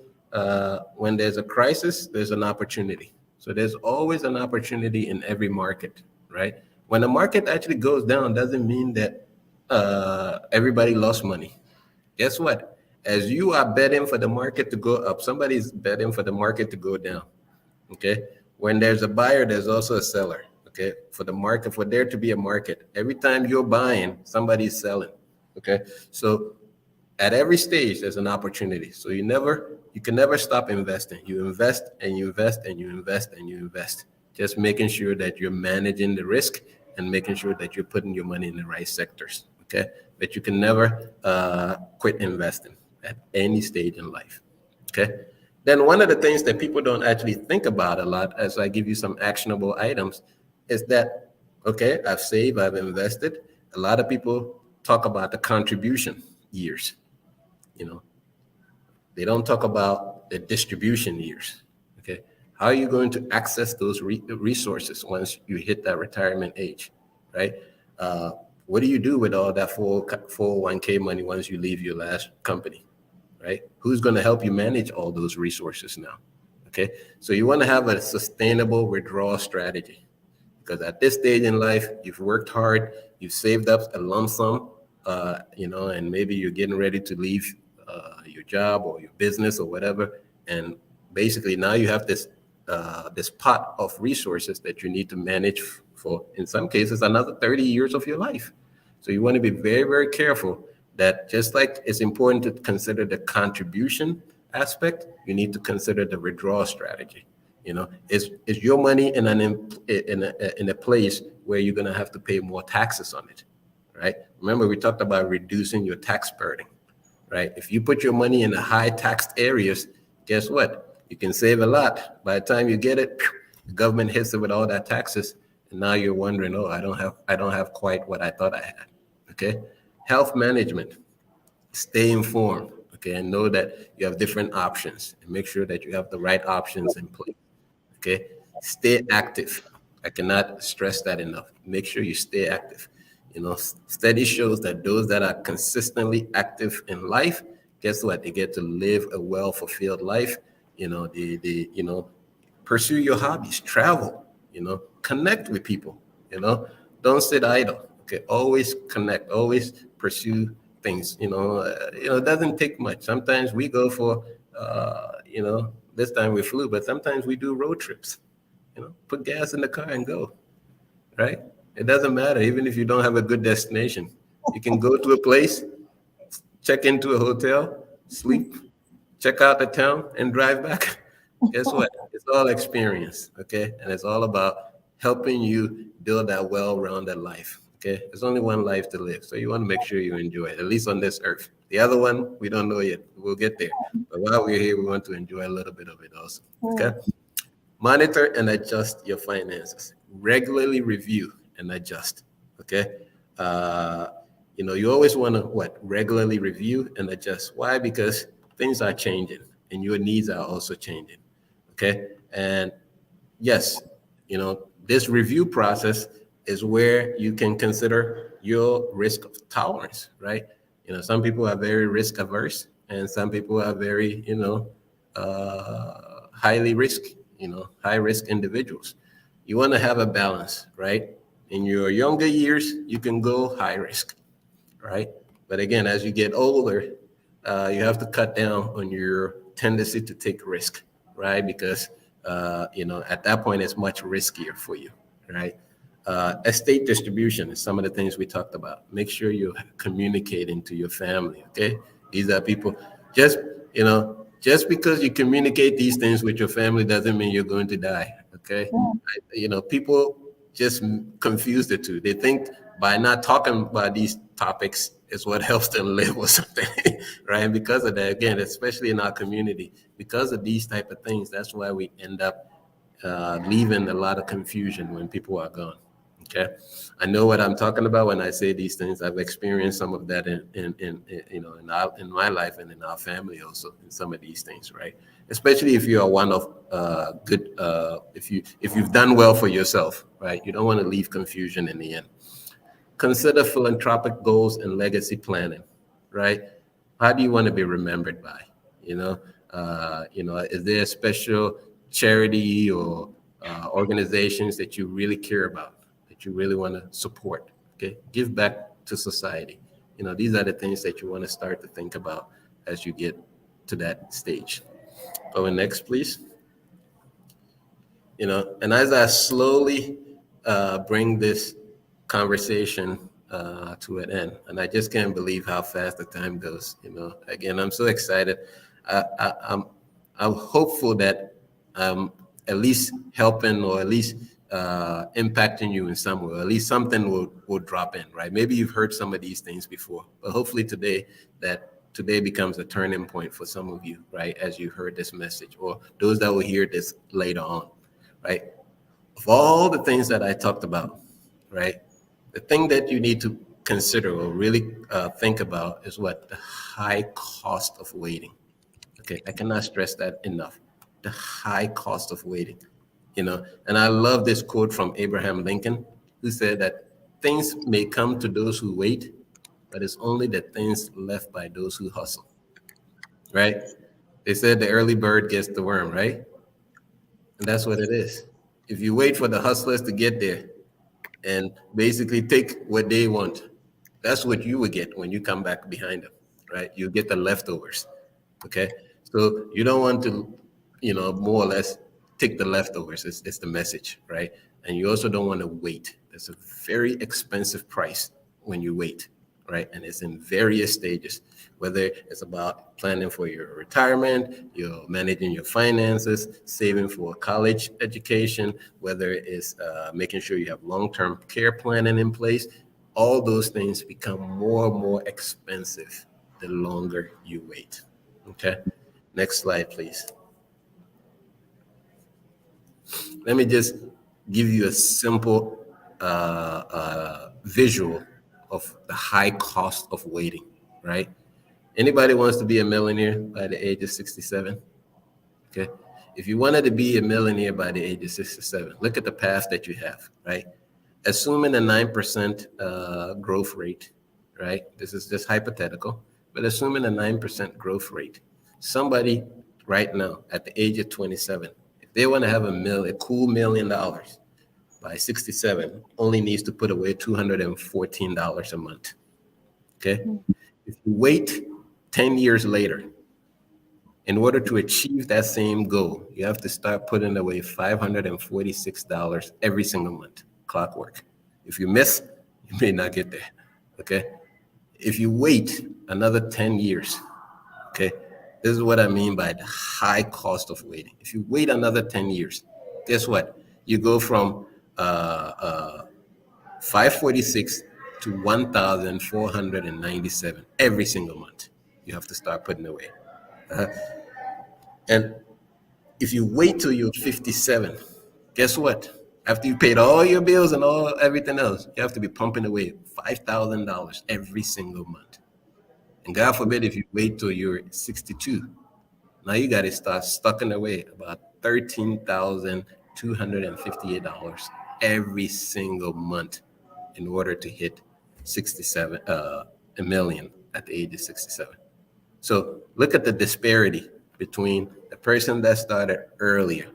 when there's a crisis, there's an opportunity. So there's always an opportunity in every market, right? When the market actually goes down, doesn't mean that everybody lost money. Guess what? As you are betting for the market to go up, somebody's betting for the market to go down. Okay. When there's a buyer, there's also a seller. Okay. For the market, for there to be a market, every time you're buying, somebody's selling. Okay. So at every stage, there's an opportunity. So you can never stop investing. You invest and you invest and you invest and you invest. Just making sure that you're managing the risk and making sure that you're putting your money in the right sectors. Okay. But you can never quit investing at any stage in life. Okay. Then one of the things that people don't actually think about a lot, as I give you some actionable items, is that, okay, I've saved, I've invested. A lot of people talk about the contribution years. You know, they don't talk about the distribution years. Okay. How are you going to access those resources once you hit that retirement age, right? What do you do with all that 401k money once you leave your last company? Right? Who's going to help you manage all those resources now? Okay. So you want to have a sustainable withdrawal strategy, because at this stage in life, you've worked hard, you've saved up a lump sum, and maybe you're getting ready to leave your job or your business or whatever. And basically now you have this pot of resources that you need to manage for, in some cases, another 30 years of your life. So you want to be very, very careful that, just like it's important to consider the contribution aspect, you need to consider the withdrawal strategy. Is your money in a place where you're going to have to pay more taxes on it, right? Remember, we talked about reducing your tax burden, right? If you put your money in the high taxed areas, guess what? You can save a lot. By the time you get it, the government hits it with all that taxes, and now you're wondering, oh, I don't have quite what I thought I had. Okay. Health management, stay informed, okay, and know that you have different options, and make sure that you have the right options in place. Okay. Stay active. I cannot stress that enough. Make sure you stay active. Study shows that those that are consistently active in life, guess what? They get to live a well-fulfilled life. Pursue your hobbies, travel, connect with people, don't sit idle. Okay. Always connect, always pursue things. It doesn't take much. Sometimes we go for, this time we flew, but sometimes we do road trips. Put gas in the car and go, right? It doesn't matter. Even if you don't have a good destination, you can go to a place, check into a hotel, sleep, check out the town, and drive back. Guess what? It's all experience, okay? And it's all about helping you build that well-rounded life, okay? There's only one life to live, so you want to make sure you enjoy it, at least on this earth. The other one, we don't know yet. We'll get there. But while we're here, we want to enjoy a little bit of it also, okay? Monitor and adjust your finances. Regularly review and adjust, okay? You always want to, regularly review and adjust. Why? Because things are changing and your needs are also changing, okay? And yes, this review process is where you can consider your risk tolerance, right? Some people are very risk averse, and some people are very, highly risk, high risk individuals. You want to have a balance, right? In your younger years, you can go high risk, right? But again, as you get older, you have to cut down on your tendency to take risk, right? Because at that point, it's much riskier for you, right? Estate distribution is some of the things we talked about. Make sure you're communicating to your family, okay? These are people, just because you communicate these things with your family doesn't mean you're going to die, okay? People just confuse the two. They think by not talking about these topics is what helps them live or something, right? And because of that, again, especially in our community, because of these type of things, that's why we end up leaving a lot of confusion when people are gone, Okay, I know what I'm talking about when I say these things. I've experienced some of that in my life and in our family also in some of these things, right? Especially if you are one of good, if you've done well for yourself, right? You don't want to leave confusion in the end. Consider philanthropic goals and legacy planning, right? How do you want to be remembered by? You know, is there a special charity or organizations that you really care about, that you really want to support? Okay, give back to society. These are the things that you want to start to think about as you get to that stage. Going next, please. And as I slowly bring this conversation to an end, and I just can't believe how fast the time goes. Again, I'm so excited. I'm hopeful that I'm at least helping or at least impacting you in some way, or at least something will drop in, right? Maybe you've heard some of these things before, but hopefully today becomes a turning point for some of you, right? As you heard this message, or those that will hear this later on, right? Of all the things that I talked about, right? The thing that you need to consider or really think about is what the high cost of waiting. Okay, I cannot stress that enough. The high cost of waiting, And I love this quote from Abraham Lincoln, who said that things may come to those who wait, but it's only the things left by those who hustle, right? They said the early bird gets the worm, right? And that's what it is. If you wait for the hustlers to get there and basically take what they want, that's what you would get when you come back behind them, right? You get the leftovers. Okay. So you don't want to, more or less take the leftovers. It's the message, right? And you also don't want to wait. There's a very expensive price when you wait, right? And it's in various stages, whether it's about planning for your retirement, you're managing your finances, saving for a college education, whether it's making sure you have long-term care planning in place. All those things become more and more expensive the longer you wait. Okay, next slide, please. Let me just give you a simple visual of the high cost of waiting, right? Anybody wants to be a millionaire by the age of 67? Okay. If you wanted to be a millionaire by the age of 67, look at the path that you have, right? Assuming a 9% growth rate, right? This is just hypothetical, but assuming a 9% growth rate, somebody right now at the age of 27, if they want to have a cool $1 million by 67, only needs to put away $214 a month. Okay. If you wait 10 years later, in order to achieve that same goal, you have to start putting away $546 every single month, clockwork. If you miss, you may not get there, okay? If you wait another 10 years, okay, this is what I mean by the high cost of waiting. If you wait another 10 years, guess what? You go from 546 to 1,497 every single month. You have to start putting away. And if you wait till you're 57, guess what? After you paid all your bills and everything else, you have to be pumping away $5,000 every single month. And God forbid if you wait till you're 62, now you got to start stucking away about $13,258 every single month in order to hit 67, a million at the age of 67. So look at the disparity between the person that started earlier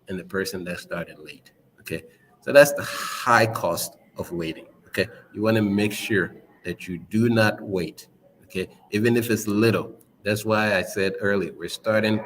and the person that started late. Okay. So that's the high cost of waiting. Okay. You want to make sure that you do not wait. Okay. Even if it's little. That's why I said earlier, we're starting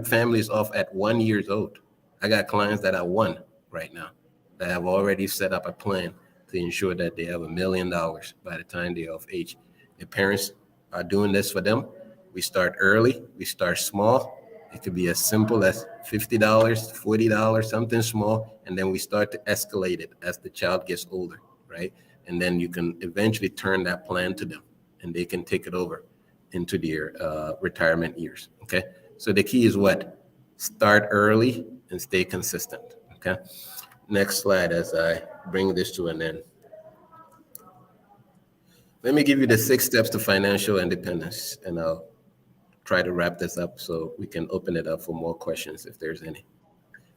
families off at 1 year old. I got clients that are 1 right now that have already set up a plan to ensure that they have $1 million by the time they're of age. Their parents are doing this for them. We start early, we start small. It could be as simple as $50, $40, something small, and then we start to escalate it as the child gets older, right? And then you can eventually turn that plan to them, and they can take it over into their retirement years, okay? So the key is what? Start early and stay consistent, okay? next slide as I bring this to an end. Let me give you the 6 steps to financial independence, and I'll try to wrap this up so we can open it up for more questions if there's any.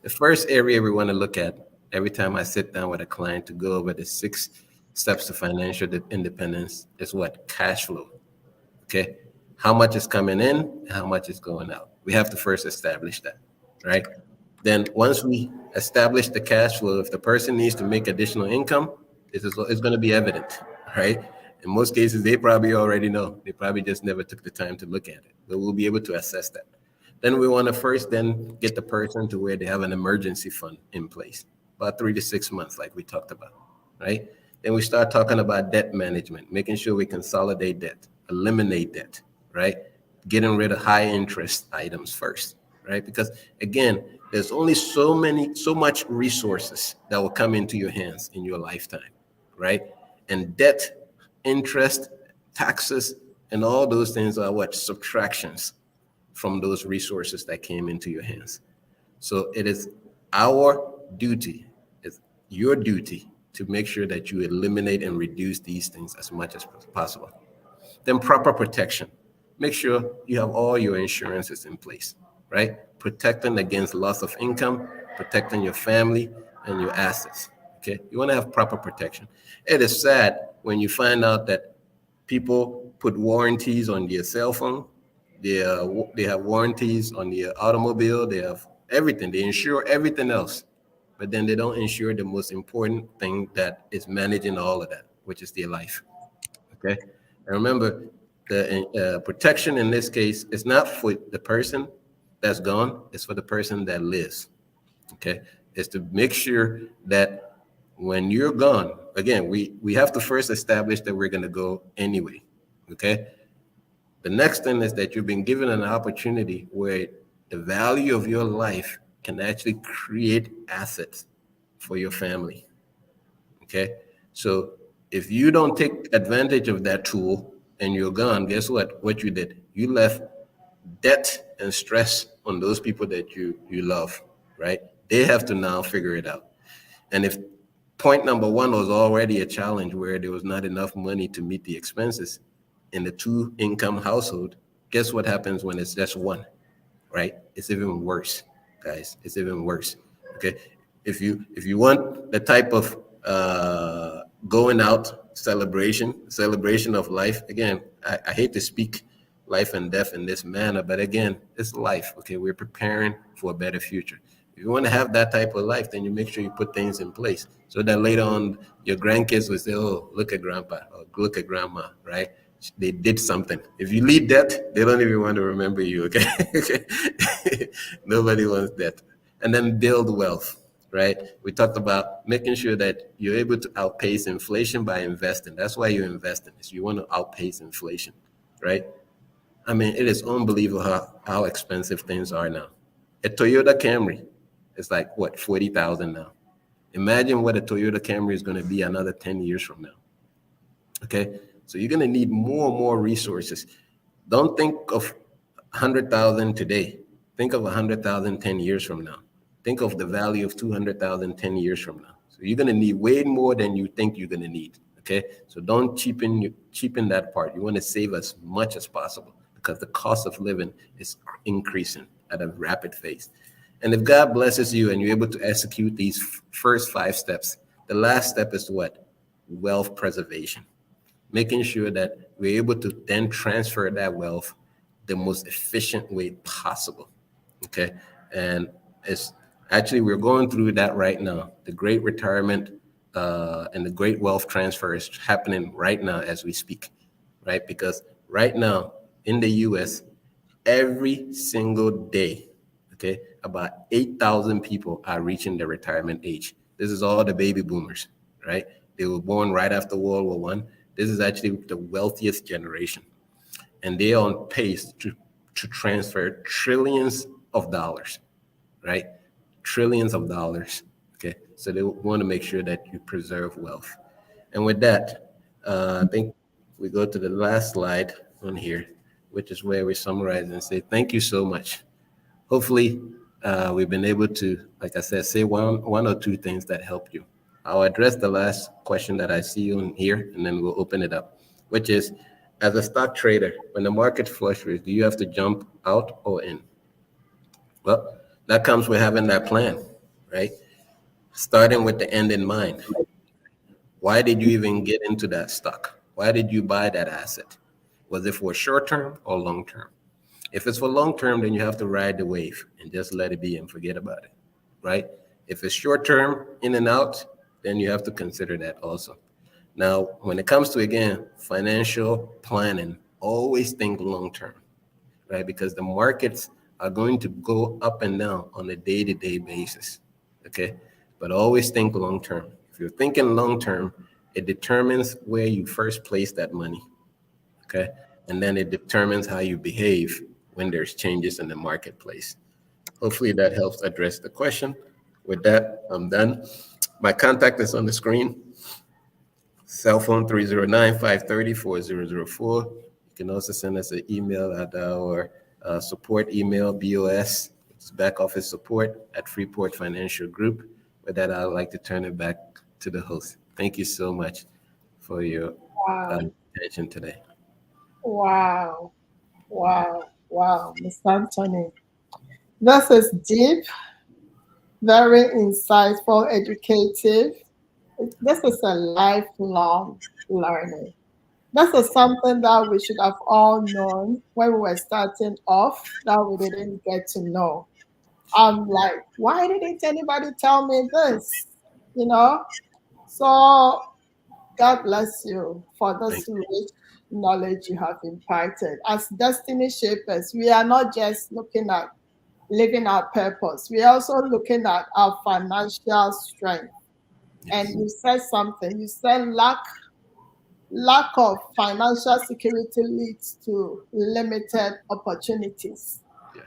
The first area we want to look at every time I sit down with a client to go over the 6 steps to financial independence is what? Cash flow. Okay. How much is coming in and how much is going out? We have to first establish that, right? Then once we establish the cash flow, if the person needs to make additional income, it's going to be evident, right? In most cases, they probably already know. They probably just never took the time to look at it, but we'll be able to assess that. Then we want to first then get the person to where they have an emergency fund in place, about 3 to 6 months, like we talked about, right? Then we start talking about debt management, making sure we consolidate debt, eliminate debt, right? Getting rid of high interest items first, right? Because again, there's only so much resources that will come into your hands in your lifetime, right? And debt, interest, taxes, and all those things are what? Subtractions from those resources that came into your hands. So it is our duty, it's your duty to make sure that you eliminate and reduce these things as much as possible. Then proper protection. Make sure you have all your insurances in place, right? Protecting against loss of income, protecting your family and your assets. Okay, you want to have proper protection. It is sad when you find out that people put warranties on their cell phone, they have warranties on their automobile, they have everything, they insure everything else, but then they don't insure the most important thing that is managing all of that, which is their life. Okay, and remember, the protection in this case is not for the person that's gone, it's for the person that lives. Okay, is to make sure that when you're gone, again, we have to first establish that we're going to go anyway. Okay, the next thing is that you've been given an opportunity where the value of your life can actually create assets for your family. Okay, so if you don't take advantage of that tool and you're gone, guess what you did? You left debt and stress on those people that you love, right? They have to now figure it out. And if point number one was already a challenge where there was not enough money to meet the expenses in the 2 income household, guess what happens when it's just one, right? It's even worse, guys. It's even worse. Okay. If you want the type of going out celebration of life, again, I hate to speak life and death in this manner, but again, it's life. Okay, we're preparing for a better future. If you want to have that type of life, then you make sure you put things in place so that later on your grandkids will say, "Oh, look at grandpa or look at grandma," right? They did something. If you lead debt, they don't even want to remember you. Okay, nobody wants that. And then build wealth, right? We talked about making sure that you're able to outpace inflation by investing. That's why you're investing. Is you want to outpace inflation, right? I mean, it is unbelievable how expensive things are now. A Toyota Camry is like what, 40,000 now. Imagine what a Toyota Camry is going to be another 10 years from now. Okay, so you're going to need more and more resources. Don't think of 100,000 today. Think of 100,000 10 years from now. Think of the value of 200,000 10 years from now. So you're going to need way more than you think you're going to need. Okay, so don't cheapen that part. You want to save as much as possible because the cost of living is increasing at a rapid pace. And if God blesses you and you're able to execute these first 5 steps, the last step is what? Wealth preservation. Making sure that we're able to then transfer that wealth the most efficient way possible. Okay, and it's actually we're going through that right now. The great retirement and the great wealth transfer is happening right now as we speak, right? Because right now in the U.S., every single day, okay, about 8,000 people are reaching the retirement age. This is all the baby boomers, right? They were born right after World War One. This is actually the wealthiest generation, and they are on pace to transfer trillions of dollars, right? Trillions of dollars. Okay, so they want to make sure that you preserve wealth. And with that, I think we go to the last slide on here, which is where we summarize and say thank you so much. Hopefully, we've been able to, like I said, say one or two things that help you. I'll address the last question that I see on here, and then we'll open it up, which is, as a stock trader, when the market fluctuates, do you have to jump out or in? Well, that comes with having that plan, right? Starting with the end in mind. Why did you even get into that stock? Why did you buy that asset? Was it for short term or long term? If it's for long term, then you have to ride the wave and just let it be and forget about it, right? If it's short term, in and out, then you have to consider that also. Now, when it comes to, again, financial planning, always think long term, right? Because the markets are going to go up and down on a day to day basis, okay? But always think long term. If you're thinking long term, it determines where you first place that money, okay? And then it determines how you behave when there's changes in the marketplace. Hopefully that helps address the question. With that, I'm done. My contact is on the screen. Cell phone 309-530-4004. You can also send us an email at our support email, BOS, it's back office support at Freeport Financial Group. With that, I'd like to turn it back to the host. Thank you so much for your Wow. attention today. Wow. Wow. Wow. Mr. Anthony. This is deep, very insightful, educative. This is a lifelong learning. This is something that we should have all known when we were starting off that we didn't get to know. I'm like, why didn't anybody tell me this? You know? So God bless you for Thank this rich knowledge you have imparted. As destiny shapers, we are not just looking at living our purpose, we are also looking at our financial strength. you. And Yes, you said something, you said lack of financial security leads to limited opportunities.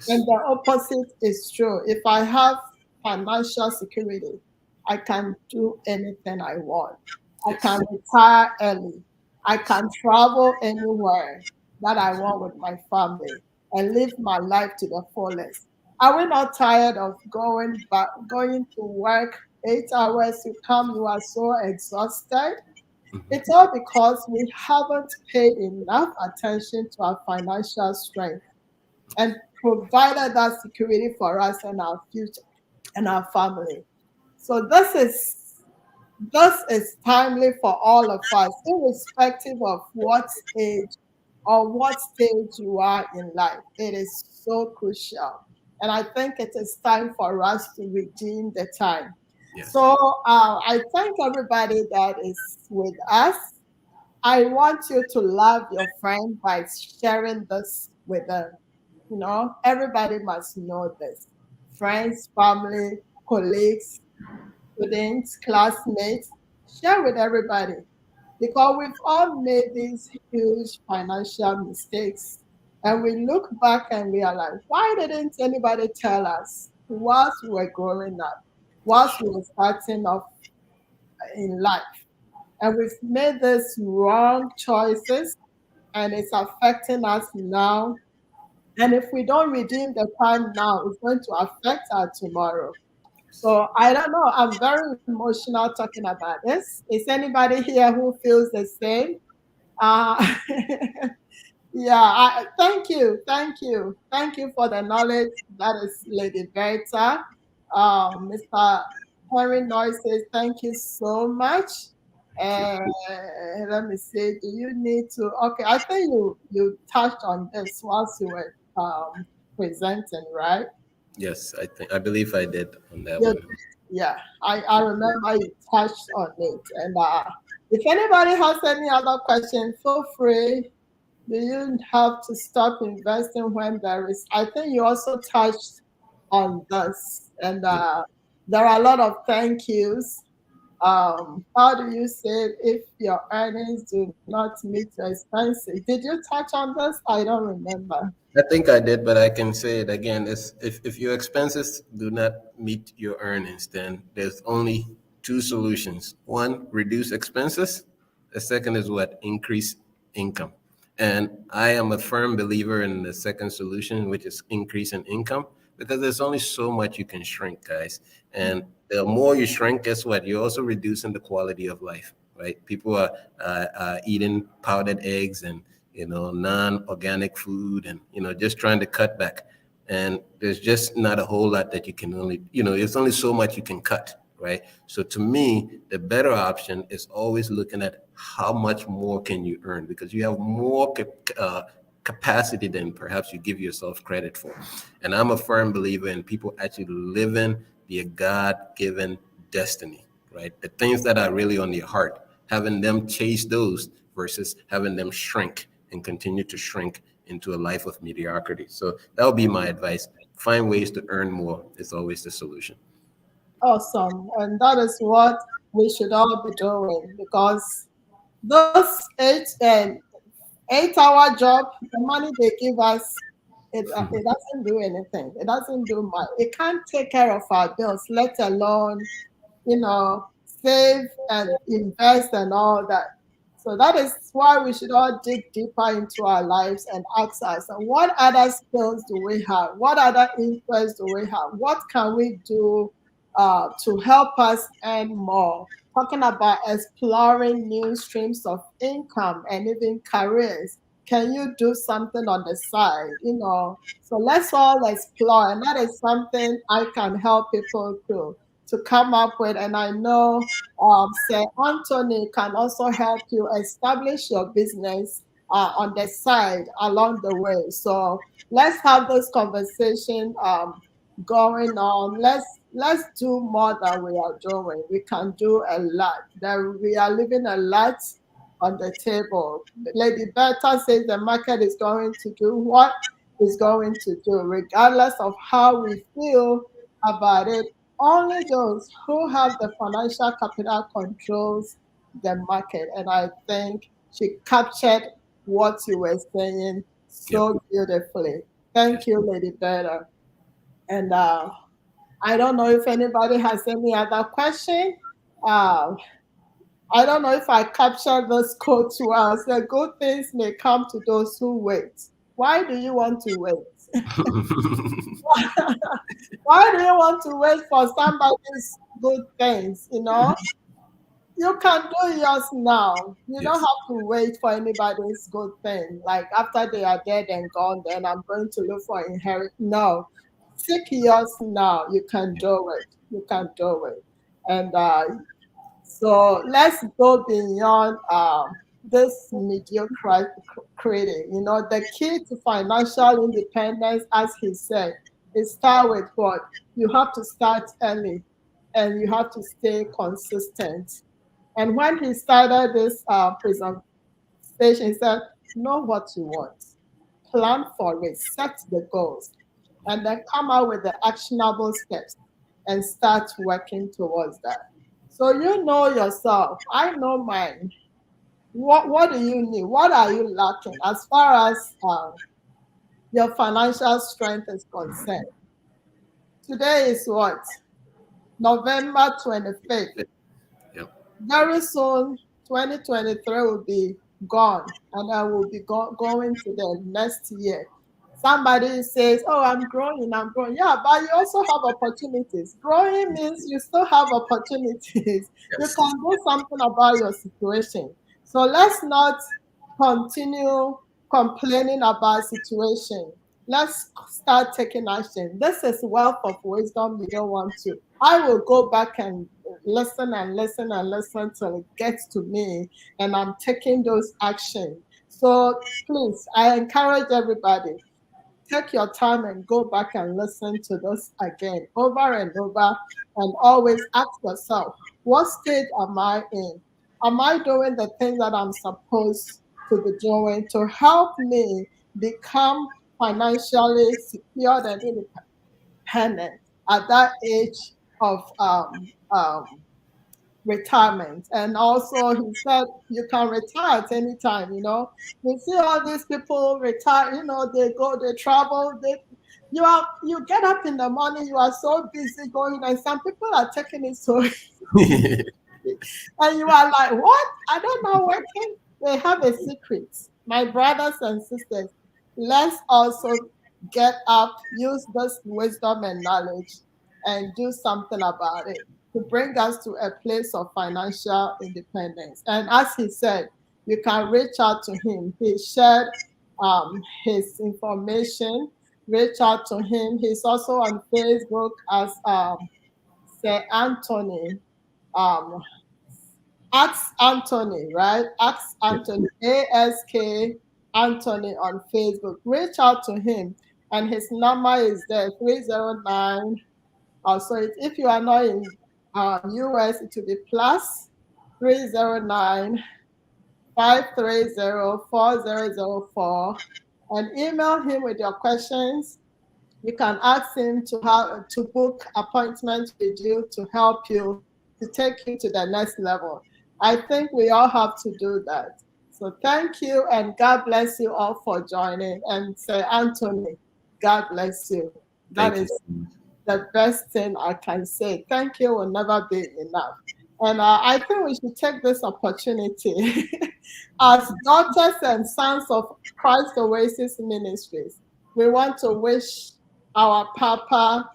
And yes, the opposite is true. If I have financial security, I can do anything I want. I can yes, retire early. I can travel anywhere that I want with my family and live my life to the fullest. Are we not tired of going to work 8 hours? You come, you are so exhausted. It's mhm, all because we haven't paid enough attention to our financial strength and provided that security for us and our future and our family. So this is timely for all of us, irrespective of what age or what stage you are in life. It is so crucial. And I think it is time for us to redeem the time. yes, So I thank everybody that is with us. I want you to love your friend by sharing this with them. You know, everybody must know this. Friends, family, colleagues, students, classmates, share with everybody because we've all made these huge financial mistakes. And we look back and we are like, why didn't anybody tell us whilst we were growing up, whilst we were starting off in life? And we've made these wrong choices and it's affecting us now. And if we don't redeem the time now, it's going to affect our tomorrow. So I don't know. I'm very emotional talking about this. Is anybody here who feels the same? Uh, yeah, thank you. Thank you. Thank you for the knowledge. That is Lady Berta. Mr. Henry Noy says, thank you so much. thank you. Uh, let me see. Do you need to? Okay, I think you touched on this whilst you were presenting, right? Yes, I believe I did on that You one. Yeah, I remember you touched on it. And if anybody has any other question, feel free. Do you have to stop investing when there is? I think you also touched on this, and Yeah. there are a lot of thank yous. How do you say it if your earnings do not meet your expenses? Did you touch on this? I don't remember. I think I did, but I can say it again. If your expenses do not meet your earnings, then there's only two solutions. One, reduce expenses. The second is what? Increase income. And I am a firm believer in the second solution, which is increase in income. because there's only so much you can shrink, guys. And the more you shrink, guess what? You're also reducing the quality of life, right? People are eating powdered eggs and non-organic food, and just trying to cut back. And there's just not a whole lot that you can only, there's only so much you can cut, right? So to me, the better option is always looking at how much more can you earn, because you have more capacity than perhaps you give yourself credit for. And I'm a firm believer in people actually living their God-given destiny, right? The things that are really on your heart, having them chase those versus having them shrink and continue to shrink into a life of mediocrity. So that would be my advice. Find ways to earn more is always the solution. Awesome. And that is what we should all be doing, because those 8 hour job, the money they give us, it doesn't do anything. It doesn't do much. It can't take care of our bills, let alone, save and invest and all that. So that is why we should all dig deeper into our lives and ask ourselves, what other skills do we have? What other interests do we have? What can we do to help us earn more? Talking about exploring new streams of income and even careers. Can you do something on the side? So let's all explore, and that is something I can help people to come up with. And I know Sir Anthony can also help you establish your business on the side along the way. So let's have this conversation going on. Let's do more than we are doing. We can do a lot. That we are leaving a lot on the table. Lady Bertha says the market is going to do what it's going to do, regardless of how we feel about it. Only those who have the financial capital controls the market. And I think she captured what you were saying Yep. so beautifully. Thank Yes. you, Lady Bertha. And I don't know if anybody has any other question. Uh, I don't know if I captured this quote well. The good things may come to those who wait. Why do you want to wait? Why do you want to wait for somebody's good things? You can do yours now. You don't Yes. have to wait for anybody's good thing. Like after they are dead and gone, then I'm going to look for inherit. No, seek yours now. You can do it. You can do it. And so let's go beyond this mediocrity. The key to financial independence, as he said, is start with what? You have to start early and you have to stay consistent. And when he started this presentation, he said, know what you want, plan for it, set the goals, and then come out with the actionable steps and start working towards that. So you know yourself. I know mine. What do you need? What are you lacking as far as your financial strength is concerned? Today is what? November 25th. Yep. Very soon, 2023 will be gone, and I will be going to the next year. Somebody says, oh, I'm growing, I'm growing. Yeah, but you also have opportunities. Growing means you still have opportunities. You Yes. can do something about your situation. So let's not continue complaining about situation. Let's start taking action. This is wealth of wisdom. You don't want to. I will go back and listen and listen and listen till it gets to me, and I'm taking those actions. So please, I encourage everybody, take your time and go back and listen to this again over and over, and always ask yourself, what stage am I in? Am I doing the thing that I'm supposed to be doing to help me become financially secured and independent at that age of retirement? And also, he said you can retire at any time. You see all these people retire. They go, they travel. You get up in the morning. You are so busy going, and some people are taking it so and you are like, what? I don't know working. They have a secret. My brothers and sisters, let's also get up, use this wisdom and knowledge, and do something about it to bring us to a place of financial independence. And as he said, you can reach out to him. He shared his information. Reach out to him. He's also on Facebook as Sir Anthony. Um, Ask Anthony, right? Ask Yeah. Anthony, ASK Anthony on Facebook. Reach out to him, and his number is there 309. Also, if you are not in US, it will be plus 309 530 4004, and email him with your questions. You can ask him to book appointments with you to help you to take you to the next level. I think we all have to do that. So thank you, and God bless you all for joining. And say, Anthony, God bless you. That Thank you is so much. the best thing I can say. Thank you will never be enough. And I think we should take this opportunity as daughters and sons of Christ Oasis Ministries. We want to wish our Papa,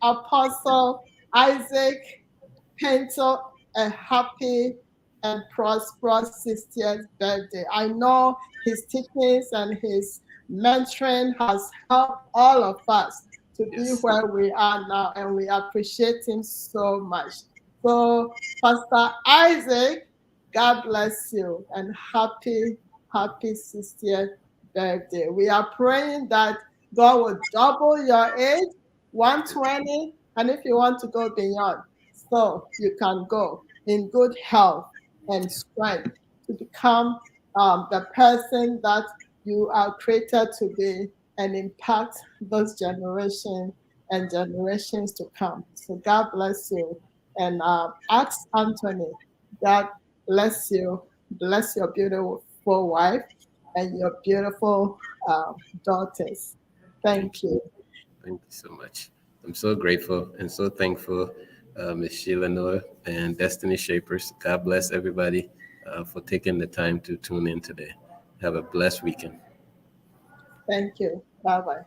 Apostle Isaac Painter, a happy and prosperous 60th birthday. I know his teachings and his mentoring has helped all of us to be Yes. where we are now, and we appreciate him so much. So, Pastor Isaac, God bless you and happy 60th birthday. We are praying that God will double your age, 120, and if you want to go beyond, so you can go in good health and strength to become the person that you are created to be and impact those generations and generations to come. So God bless you. And ask Anthony, God bless your beautiful wife and your beautiful daughters. Thank Thank you. you. Thank you so much. I'm so grateful and so thankful, Ms. Sheila Noah and Destiny Shapers. God bless everybody for taking the time to tune in today. Have a blessed weekend. Thank you. Bye bye.